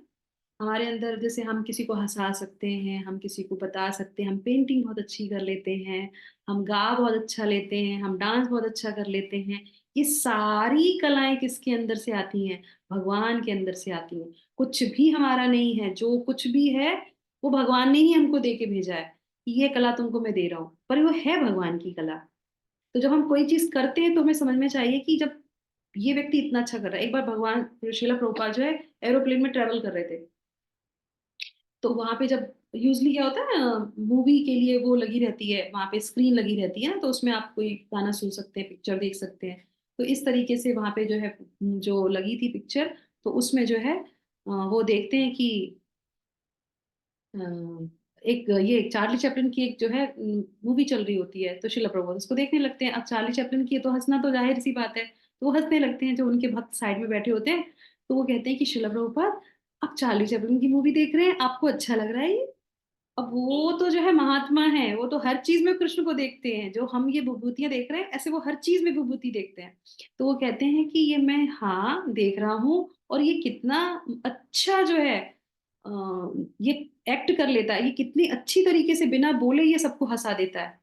हमारे अंदर जैसे हम किसी को हंसा सकते हैं, हम किसी को बता सकते हैं, हम पेंटिंग बहुत अच्छी कर लेते हैं, हम गा बहुत अच्छा लेते हैं, हम डांस बहुत अच्छा कर लेते हैं। ये सारी कलाएं किसके अंदर से आती हैं? भगवान के अंदर से आती हैं। कुछ भी हमारा नहीं है, जो कुछ भी है वो भगवान ने ही हमको दे के भेजा है कि ये कला तुमको मैं दे रहा हूँ, पर वो है भगवान की कला। तो जब हम कोई चीज करते हैं तो हमें समझ में चाहिए कि जब ये व्यक्ति इतना अच्छा कर रहा है। एक बार भगवान श्रीला प्रभुपाद जो है एरोप्लेन में ट्रेवल कर रहे थे, तो वहां पे जब यूजली क्या होता है, मूवी के लिए वो लगी रहती है, वहां पे स्क्रीन लगी रहती है ना, तो उसमें आप कोई गाना सुन सकते हैं, पिक्चर देख सकते हैं। तो इस तरीके से वहां पे जो है जो लगी थी पिक्चर, तो उसमें जो है वो देखते हैं कि अ, एक ये चार्ली चैपलिन की एक जो है मूवी चल रही होती है, तो शिला प्रभुपाद उसको देखने लगते हैं। अब चार्ली चैपलिन की है तो हंसना तो जाहिर सी बात है, तो वो हंसने लगते हैं। जो उनके भक्त साइड में बैठे होते हैं, तो वो कहते हैं कि शिला प्रभुपाद आप चार्ली चैपलिन की मूवी देख रहे हैं, आपको अच्छा लग रहा है ये? अब वो तो जो है महात्मा है, वो तो हर चीज में कृष्ण को देखते हैं। जो हम ये विभूतियां देख रहे हैं, ऐसे वो हर चीज में विभूति देखते हैं। तो वो कहते हैं कि ये मैं हाँ देख रहा हूँ, और ये कितना अच्छा जो है अ, ये एक्ट कर लेता है, ये कितनी अच्छी तरीके से बिना बोले ये सबको हंसा देता है।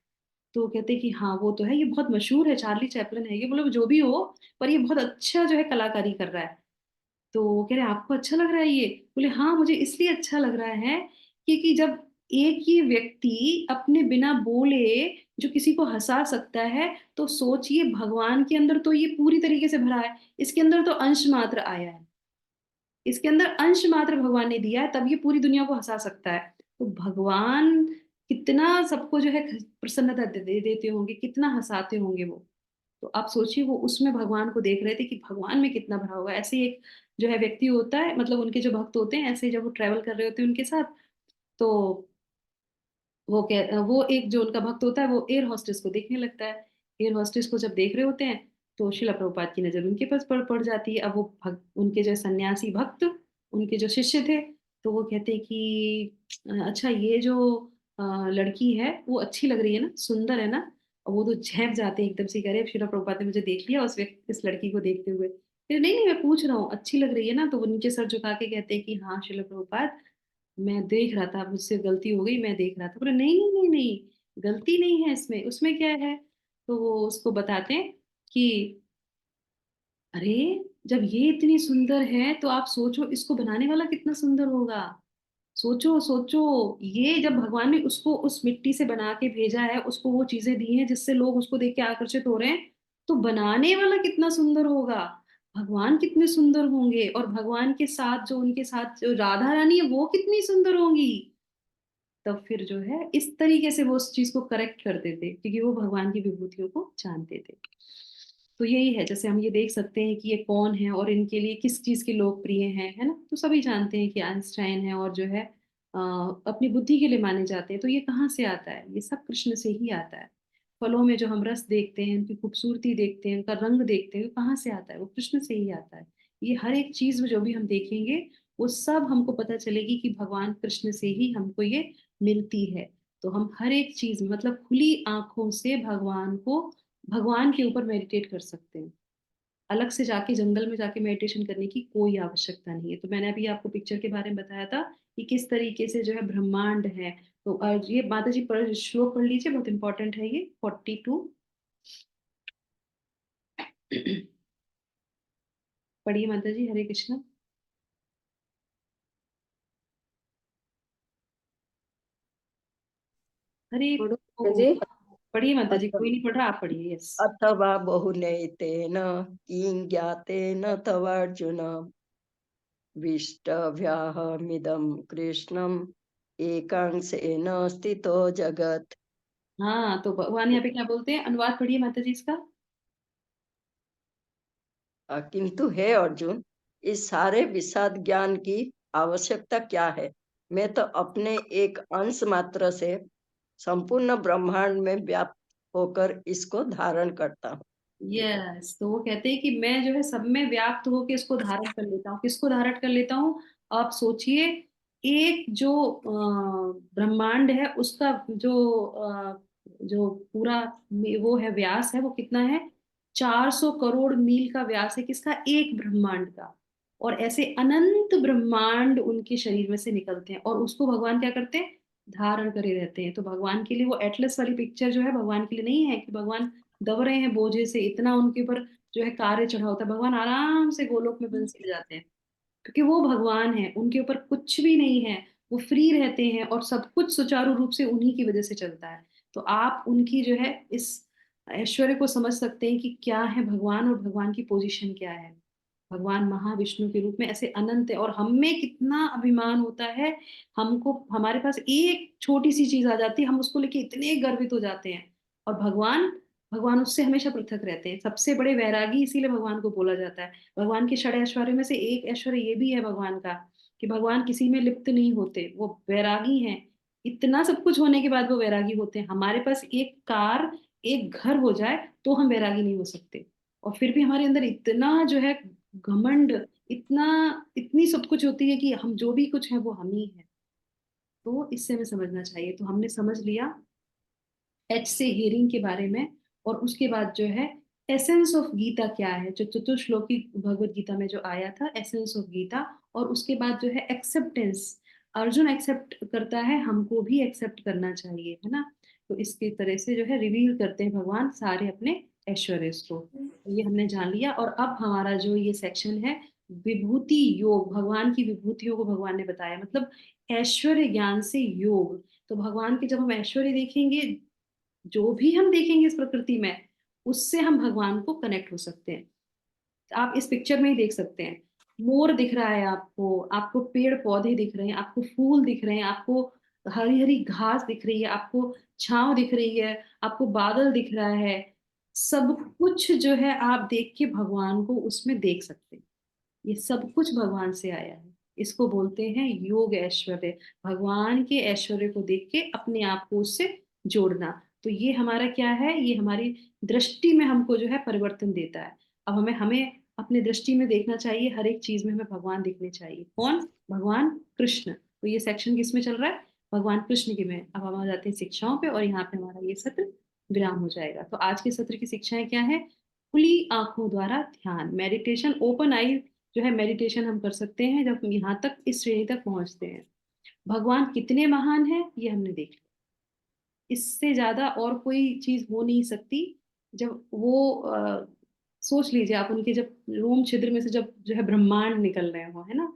तो वो कहते हैं कि हाँ वो तो है, ये बहुत मशहूर है, चार्ली चैपलिन है ये, बोलो जो भी हो, पर ये बहुत अच्छा जो है कलाकारी कर रहा है। तो वो कह रहे आपको अच्छा लग रहा है ये? बोले हाँ मुझे इसलिए अच्छा लग रहा है क्योंकि जब एक ही व्यक्ति अपने बिना बोले जो किसी को हंसा सकता है, तो सोचिए भगवान के अंदर तो ये पूरी तरीके से भरा है, इसके अंदर तो अंश मात्र आया है, इसके अंदर अंश मात्र भगवान ने दिया है, तब ये पूरी दुनिया को हंसा सकता है। तो भगवान कितना सबको जो है प्रसन्नता देते होंगे, कितना हंसाते होंगे वो। तो आप सोचिए वो उसमें भगवान को देख रहे थे कि भगवान में कितना भरा होगा। ऐसे ही एक जो है व्यक्ति होता है, मतलब उनके जो भक्त होते हैं, ऐसे ही जब वो ट्रैवल कर रहे होते हैं उनके साथ, तो वो एक जो उनका भक्त होता है वो एयर हॉस्टेस को देखने लगता है। एयर हॉस्टेस को जब देख रहे होते हैं, तो शिला प्रभुपाद की नजर उनके पास पड़ जाती है। अब वो उनके जो सन्यासी भक्त, उनके जो शिष्य थे, तो वो कहते हैं कि अच्छा ये जो लड़की है वो अच्छी लग रही है ना, सुंदर है ना? और वो तो झेप जाते हैं एकदम से, कह रहे शिला प्रभुपाद ने मुझे देख लिया उस व्यक्ति, इस लड़की को देखते हुए। फिर नहीं नहीं मैं पूछ रहा हूँ अच्छी लग रही है ना? तो वो नीचे सर झुका के कहते हैं कि हाँ शिला प्रभुपाद, मैं देख रहा था, मुझसे गलती हो गई, मैं देख रहा था। बोले नहीं नहीं नहीं नहीं, गलती नहीं है इसमें, उसमें क्या है? तो वो उसको बताते हैं कि अरे जब ये इतनी सुंदर है तो आप सोचो इसको बनाने वाला कितना सुंदर होगा। सोचो सोचो, ये जब भगवान ने उसको उस मिट्टी से बना के भेजा है, उसको वो चीजें दी हैं जिससे लोग उसको देख के आकर्षित हो रहे हैं, तो बनाने वाला कितना सुंदर होगा। भगवान कितने सुंदर होंगे, और भगवान के साथ जो उनके साथ जो राधा रानी है वो कितनी सुंदर होंगी। तब फिर जो है इस तरीके से वो उस चीज को करेक्ट करते थे, क्योंकि वो भगवान की विभूतियों को जानते थे। तो यही है, जैसे हम ये देख सकते हैं कि ये कौन है और इनके लिए किस चीज के लोकप्रिय हैं, है ना। तो सभी जानते हैं कि आइंस्टाइन है, और जो है अपनी बुद्धि के लिए माने जाते हैं। तो ये कहाँ से आता है? ये सब कृष्ण से ही आता है। फलों में जो हम रस देखते हैं, उनकी खूबसूरती देखते हैं, उनका रंग देखते हैं, वो कहाँ से आता है? वो कृष्ण से ही आता है। ये हर एक चीज में जो भी हम देखेंगे, वो सब हमको पता चलेगी कि भगवान कृष्ण से ही हमको ये मिलती है। तो हम हर एक चीज में मतलब खुली आंखों से भगवान के ऊपर मेडिटेट कर सकते हैं। अलग से जाके जंगल में जाके मेडिटेशन करने की कोई आवश्यकता नहीं है। तो मैंने अभी आपको पिक्चर के बारे में बताया था कि किस तरीके से जो है ब्रह्मांड है। तो ये माता जी पर श्लोक पढ़ लीजिए, बहुत इंपॉर्टेंट है ये 42। पढ़िए माता जी, हरे कृष्णा। हरे पढ़ो ओ, जी। पढ़िए माता जी, अथ- कोई नहीं पढ़ रहा, आप पढ़िए। यस। अथवा बहुनैतेन किं ज्ञातेन तवार्जुन विष्टभ्याहमिदं कृष्णम् एकांशेन स्थितो जगत्। हाँ, तो भगवान यहाँ पे क्या बोलते हैं? अनुवाद पढ़िए माता जी इसका। किंतु हे अर्जुन, इस सारे विषाद ज्ञान की आवश्यकता क्या है? मैं तो अपने एक अंश मात्र से संपूर्ण ब्रह्मांड में व्याप्त होकर इसको धारण करता हूँ। यस, तो वो कहते हैं कि मैं जो है सब में व्याप्त होकर इसको धारण कर लेता हूँ। किसको धारण कर लेता हूँ? आप सोचिए, एक जो ब्रह्मांड है उसका जो पूरा वो है, व्यास है, वो कितना है? 400 करोड़ मील का व्यास है। किसका? एक ब्रह्मांड का। और ऐसे अनंत ब्रह्मांड उनके शरीर में से निकलते हैं, और उसको भगवान क्या करते हैं? धारण करे रहते हैं। तो भगवान के लिए वो एटलस वाली पिक्चर जो है भगवान के लिए नहीं है कि भगवान दब रहे हैं बोझे से, इतना उनके ऊपर जो है कार्य चढ़ा होता है। भगवान आराम से गोलोक में बंसी ले जाते हैं, क्योंकि वो भगवान है, उनके ऊपर कुछ भी नहीं है। वो फ्री रहते हैं, और सब कुछ सुचारू रूप से उन्हीं की वजह से चलता है। तो आप उनकी जो है इस ऐश्वर्य को समझ सकते हैं कि क्या है भगवान, और भगवान की पोजीशन क्या है। भगवान महाविष्णु के रूप में ऐसे अनंत है, और हम में कितना अभिमान होता है। हमको हमारे पास एक छोटी सी चीज आ जाती है, हम उसको लेके इतने गर्वित हो जाते हैं। और भगवान भगवान उससे हमेशा पृथक रहते हैं। सबसे बड़े वैरागी इसीलिए भगवान को बोला जाता है। भगवान के षड ऐश्वर्य में से एक ऐश्वर्य ये भी है भगवान का, कि भगवान किसी में लिप्त नहीं होते, वो वैरागी हैं। इतना सब कुछ होने के बाद वो वैरागी होते हैं। हमारे पास एक कार, एक घर हो जाए तो हम वैरागी नहीं हो सकते, और फिर भी हमारे अंदर इतना जो है घमंड, इतना इतनी सब कुछ होती है कि हम जो भी कुछ है वो हम ही है। तो इससे हमें समझना चाहिए। तो हमने समझ लिया एच से हियरिंग के बारे में, और उसके बाद जो है एसेंस ऑफ गीता क्या है, जो चतुश्लोकी भगवत गीता में जो आया था, एसेंस ऑफ गीता। और उसके बाद जो है एक्सेप्टेंस, अर्जुन एक्सेप्ट करता है, हमको भी एक्सेप्ट करना चाहिए, है ना। तो इसके तरह से जो है रिवील करते हैं भगवान सारे अपने ऐश्वर्य को। तो ये हमने जान लिया। और अब हमारा जो ये सेक्शन है, विभूति योग, भगवान की विभूतियों को भगवान ने बताया, मतलब ऐश्वर्य ज्ञान से योग। तो भगवान के जब हम ऐश्वर्य देखेंगे, जो भी हम देखेंगे इस प्रकृति में, उससे हम भगवान को कनेक्ट हो सकते हैं। आप इस पिक्चर में ही देख सकते हैं, मोर दिख रहा है आपको, आपको पेड़ पौधे दिख रहे हैं, आपको फूल दिख रहे हैं, आपको हरी हरी घास दिख रही है, आपको छांव दिख रही है, आपको बादल दिख रहा है। सब कुछ जो है आप देख के भगवान को उसमें देख सकते हैं। ये सब कुछ भगवान से आया है। इसको बोलते हैं योग ऐश्वर्य। भगवान के ऐश्वर्य को देख के अपने आप को उससे जोड़ना। तो ये हमारा क्या है? ये हमारी दृष्टि में हमको जो है परिवर्तन देता है। अब हमें हमें अपनी दृष्टि में देखना चाहिए, हर एक चीज में हमें भगवान दिखने चाहिए। कौन? भगवान कृष्ण। तो ये सेक्शन किस में चल रहा है? भगवान कृष्ण के में। अब हम आ जाते हैं शिक्षाओं पे, और यहाँ पे हमारा ये सत्र विराम हो जाएगा। तो आज के सत्र की शिक्षाएं क्या है? खुली आंखों द्वारा ध्यान, मेडिटेशन, ओपन आई जो है मेडिटेशन हम कर सकते हैं जब यहाँ तक, इस श्रेणी तक पहुंचते हैं। भगवान कितने महान है ये हमने देख लिया। इससे ज्यादा और कोई चीज हो नहीं सकती। जब वो सोच लीजिए आप उनके जब रोम छिद्र में से जब जो है ब्रह्मांड निकल रहे हो, है ना।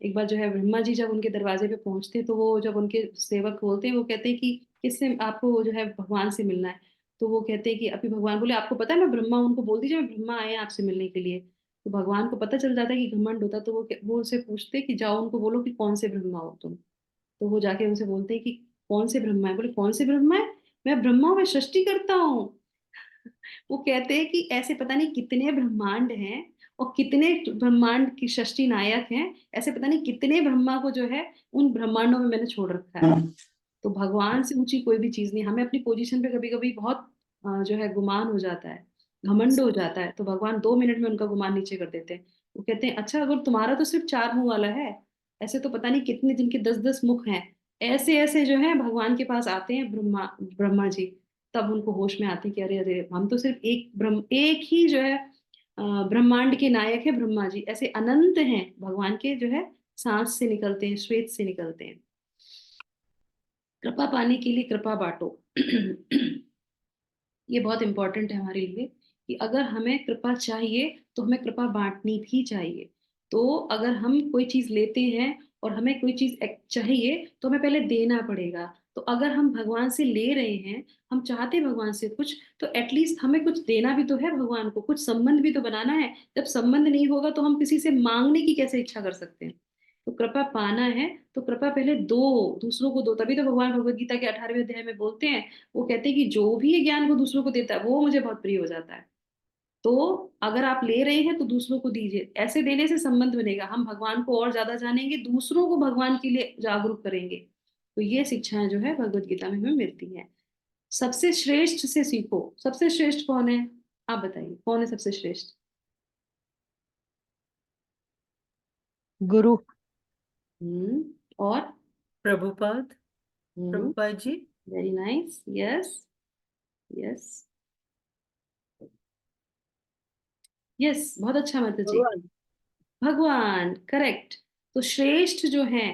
एक बार जो है ब्रह्मा जी जब उनके दरवाजे पे पहुंचते हैं तो वो जब उनके सेवक बोलते हैं, वो कहते हैं कि किससे आपको जो है भगवान से मिलना है। तो वो कहते हैं कि अभी भगवान बोले आपको पता है मैं ब्रह्मा हूं, उनको बोल दीजिए मैं ब्रह्मा आए हैं आपसे मिलने के लिए। तो भगवान को पता चल जाता है कि घमंड होता है, तो वो उनसे पूछते हैं कि जाओ उनको बोलो कि कौन से ब्रह्मा हो तुम। तो वो जाके उनसे बोलते हैं कि कौन से ब्रह्मा है, बोले कौन से ब्रह्मा है, मैं ब्रह्मा हूँ, मैं सृष्टि करता हूँ। वो कहते हैं कि ऐसे पता नहीं कितने ब्रह्मांड हैं और कितने ब्रह्मांड की सृष्टि नायक हैं, ऐसे पता नहीं कितने ब्रह्मा को जो है उन ब्रह्मांडों में मैंने छोड़ रखा है। तो भगवान से ऊंची कोई भी चीज नहीं। हमें अपनी पोजीशन पे कभी कभी बहुत जो है गुमान हो जाता है, घमंड हो जाता है, तो भगवान 2 मिनट में उनका गुमान नीचे कर देते हैं। वो कहते हैं अच्छा अगर तुम्हारा तो सिर्फ 4 मुंह वाला है, ऐसे तो पता नहीं कितने जिनके 10-10 मुख हैं, ऐसे ऐसे जो है भगवान के पास आते हैं ब्रह्मा ब्रह्मा जी। तब उनको होश में आती कि अरे अरे हम तो सिर्फ एक ही जो है ब्रह्मांड के नायक है ब्रह्मा जी, ऐसे अनंत हैं भगवान के जो है सांस से निकलते हैं, श्वेत से निकलते हैं। कृपा पाने के लिए कृपा बांटो। ये बहुत इंपॉर्टेंट है हमारे लिए कि अगर हमें कृपा चाहिए तो हमें कृपा बांटनी भी चाहिए। तो अगर हम कोई चीज लेते हैं और हमें कोई चीज चाहिए तो हमें पहले देना पड़ेगा। तो अगर हम भगवान से ले रहे हैं, हम चाहते हैं भगवान से कुछ, तो एटलीस्ट हमें कुछ देना भी तो है भगवान को, कुछ संबंध भी तो बनाना है। जब संबंध नहीं होगा तो हम किसी से मांगने की कैसे इच्छा कर सकते हैं। तो कृपा पाना है तो कृपा पहले दो, दूसरों को दो। तभी तो भगवान भगवत गीता के 18वें अध्याय में बोलते हैं, वो कहते हैं कि जो भी ये ज्ञान को दूसरों को देता है वो मुझे बहुत प्रिय हो जाता है। तो अगर आप ले रहे हैं तो दूसरों को दीजिए, ऐसे देने से संबंध बनेगा, हम भगवान को और ज्यादा जानेंगे, दूसरों को भगवान के लिए जागरूक करेंगे। तो ये शिक्षाएं जो है भगवत गीता में हमें मिलती हैं। सबसे श्रेष्ठ से सीखो। सबसे श्रेष्ठ कौन है, आप बताइए कौन है सबसे श्रेष्ठ। गुरु। और प्रभुपाद, हम्म, Prabhupada ji. Very nice, yes yes yes, बहुत अच्छा माता जी। भगवान। भगवान, करेक्ट। तो श्रेष्ठ जो है,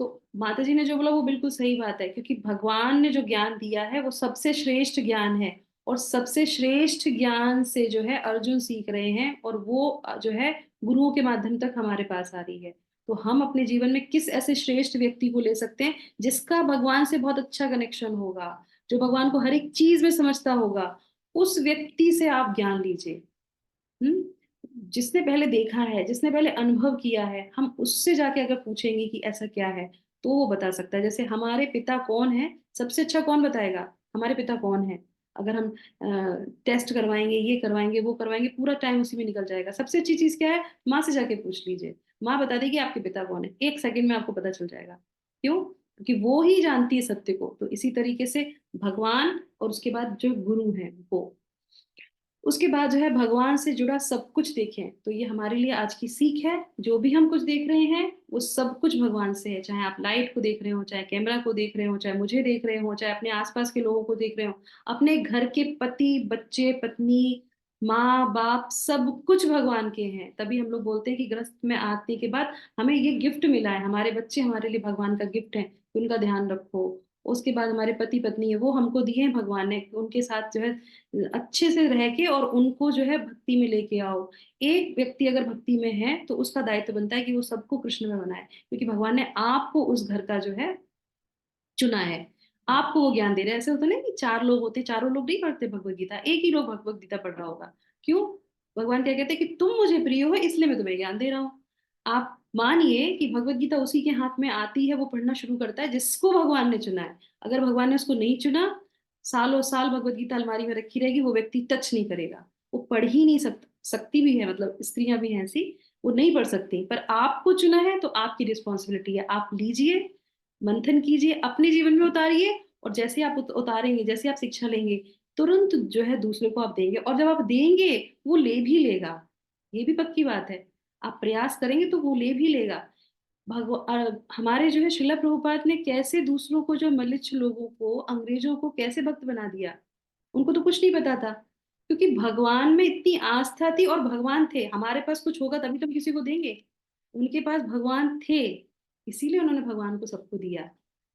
तो माता जी ने जो बोला वो बिल्कुल सही बात है, क्योंकि भगवान ने जो ज्ञान दिया है वो सबसे श्रेष्ठ ज्ञान है। और सबसे श्रेष्ठ ज्ञान से जो है अर्जुन सीख रहे हैं, और वो जो है गुरुओं के माध्यम तक हमारे पास आ रही है। तो हम अपने जीवन में किस ऐसे श्रेष्ठ व्यक्ति को ले सकते हैं जिसका भगवान से बहुत अच्छा कनेक्शन होगा, जो भगवान को हर एक चीज में समझता होगा। उस व्यक्ति से आप ज्ञान लीजिए। हम्म, जिसने पहले देखा है, जिसने पहले अनुभव किया है, हम उससे जाके अगर पूछेंगे कि ऐसा क्या है, तो वो बता सकता है। जैसे हमारे पिता कौन है, सबसे अच्छा कौन बताएगा हमारे पिता कौन है। अगर हम टेस्ट करवाएंगे, ये करवाएंगे, वो करवाएंगे, पूरा टाइम उसी में निकल जाएगा। सबसे अच्छी चीज क्या है, माँ से जाके पूछ लीजिए, माँ बता देगी आपके पिता कौन है, 1 सेकंड में आपको पता चल जाएगा। क्यों? क्योंकि वो ही जानती है सत्य को। तो इसी तरीके से भगवान, और उसके बाद जो गुरु है वो, उसके बाद जो है भगवान से जुड़ा सब कुछ देखें। तो ये हमारे लिए आज की सीख है। जो भी हम कुछ देख रहे हैं वो सब कुछ भगवान से है। चाहे आप लाइट को देख रहे हो, चाहे कैमरा को देख रहे हो, चाहे मुझे देख रहे हो, चाहे अपने आसपास के लोगों को देख रहे हो, अपने घर के पति बच्चे पत्नी माँ बाप सब कुछ भगवान के हैं। तभी हम लोग बोलते हैं कि गृहस्थ में आने के बाद हमें ये गिफ्ट मिला है, हमारे बच्चे हमारे लिए भगवान का गिफ्ट है, तो उनका ध्यान रखो। उसके बाद हमारे पति पत्नी है, वो हमको दिए हैं भगवान ने, उनके साथ जो है अच्छे से रह के और उनको जो है भक्ति में लेके आओ। एक व्यक्ति अगर भक्ति में है तो उसका दायित्व बनता है कि वो सबको कृष्ण में बनाए, क्योंकि भगवान ने आपको उस घर का जो है चुना है, आपको वो ज्ञान दे रहे हैं। ऐसे होता नहीं कि 4 लोग होते, चारों लोग नहीं पढ़ते भगवत गीता, एक ही लोग भगवत गीता पढ़ रहा होगा। क्यों? भगवान क्या कहते हैं कि तुम मुझे प्रिय हो इसलिए मैं तुम्हें ज्ञान दे रहा हूँ। आप मानिए कि भगवत गीता उसी के हाथ में आती है, वो पढ़ना शुरू करता है जिसको भगवान ने चुना है। अगर भगवान ने उसको नहीं चुना, सालों साल भगवत गीता अलमारी में रखी रहेगी, वो व्यक्ति टच नहीं करेगा, वो पढ़ ही नहीं सकती भी है, मतलब स्त्रियां भी हैं ऐसी, वो नहीं पढ़ सकती। पर आपको चुना है तो आपकी रिस्पॉन्सिबिलिटी है, आप लीजिए, मंथन कीजिए, अपने जीवन में उतारिए, और जैसे आप उतारेंगे, जैसे आप शिक्षा लेंगे, तुरंत जो है दूसरे को आप देंगे, और जब आप देंगे वो ले भी लेगा। ये भी पक्की बात है, आप प्रयास करेंगे तो वो ले भी लेगा। हमारे जो है श्रीला प्रभुपाद ने कैसे दूसरों को, जो मलिच्छ लोगों को, अंग्रेजों को कैसे भक्त बना दिया। उनको तो कुछ नहीं पता था, क्योंकि भगवान में इतनी आस्था थी, और भगवान थे। हमारे पास कुछ होगा तभी तो हम किसी को देंगे, उनके पास भगवान थे, इसीलिए उन्होंने भगवान को सबको दिया।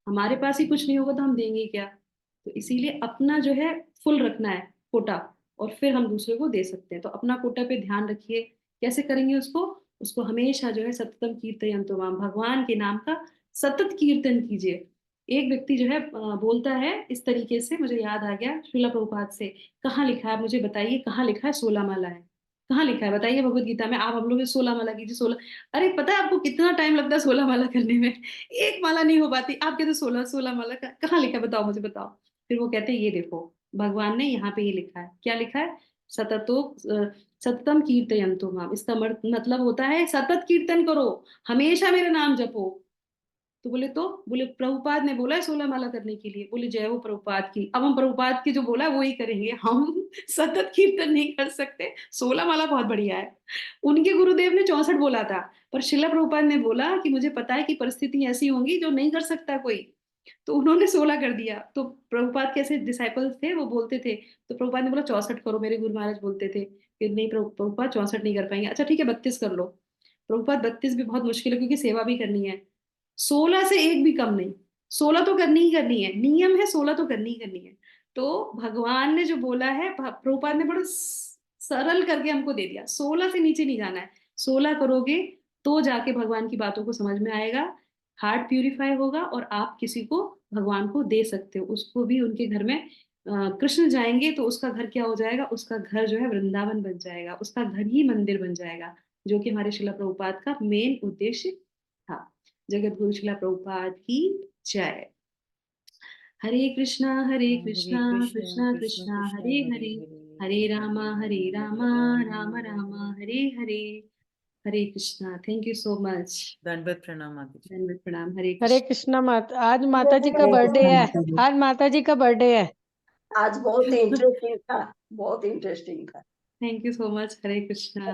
हमारे पास ही कुछ नहीं होगा तो हम देंगे क्या। तो इसीलिए अपना जो है फुल रखना है कोटा, और फिर हम दूसरे को दे सकते हैं। तो अपना कोटा पे ध्यान रखिए। कैसे करेंगे उसको? उसको हमेशा जो है सततम कीर्तयन्तु माम, भगवान के नाम का सतत कीर्तन कीजिए। एक व्यक्ति जो है बोलता है इस तरीके से, मुझे याद आ गया श्रीला प्रभुपाद से, कहाँ लिखा है मुझे बताइए, कहाँ लिखा है 16 माला है, कहाँ लिखा है बताइए भगवत गीता में? आप हम लोग 16 माला कीजिए, 16। अरे पता है आपको कितना टाइम लगता है 16 माला करने में? एक माला नहीं हो पाती, आप कहते 16 माला कहाँ लिखा है बताओ, मुझे बताओ। फिर वो कहते हैं ये देखो भगवान ने यहाँ पे ये लिखा है, क्या लिखा है? सततो सततम कीर्तयन्तु माम। इसका मतलब होता है सतत कीर्तन करो, हमेशा मेरा नाम जपो। तो बोले प्रभुपाद ने बोला है 16 माला करने के लिए। बोले जय हो प्रभुपाद की। अब हम प्रभुपाद की जो बोला है वो ही करेंगे, हम सतत कीर्तन नहीं कर सकते। 16 माला बहुत बढ़िया है। उनके गुरुदेव ने 64 बोला था, पर शिला प्रभुपाद ने बोला कि मुझे पता है कि परिस्थिति ऐसी होंगी जो नहीं कर सकता कोई, तो उन्होंने 16 कर दिया। तो प्रभुपाद कैसे डिसाइपल्स थे, वो बोलते थे, तो प्रभुपाद ने बोला 64 करो। मेरे गुरु महाराज बोलते थे कि नहीं प्रभुपाद 64 नहीं कर पाएंगे। अच्छा ठीक है 32 कर लो। प्रभुपाद 32 भी बहुत मुश्किल है क्योंकि सेवा भी करनी है। 16 से एक भी कम नहीं, 16 तो करनी ही करनी है, नियम है 16 तो करनी ही करनी है। तो भगवान ने जो बोला है, प्रभुपाद ने बड़ा सरल करके हमको दे दिया, 16 से नीचे नहीं जाना है। 16 करोगे तो जाके भगवान की बातों को समझ में आएगा, हार्ट प्यूरिफाई होगा और आप किसी को भगवान को दे सकते हो। उसको भी उनके घर में कृष्ण जाएंगे तो उसका घर क्या हो जाएगा? उसका घर जो है वृंदावन बन जाएगा, उसका घर ही मंदिर बन जाएगा, जो कि हमारे शिला प्रभुपाद का मेन उद्देश्य था। जगत गुरु शिला प्रभुपाद की जय। Hare Krishna Krishna Krishna Krishna Hare Hare, Hare Rama Ram Rama Hare Hare. Hare Krishna. Thank you so much. दंडवत प्रणाम माता जी। दंडवत प्रणाम। हरे हरे कृष्णा। कृष्णा माता, आज माता जी का हरे बर्थडे कृष्णा है। माता जी। आज माता जी का बर्थडे है। आज बहुत इंटरेस्टिंग था, बहुत इंटरेस्टिंग था। Thank you so much. Hare Krishna.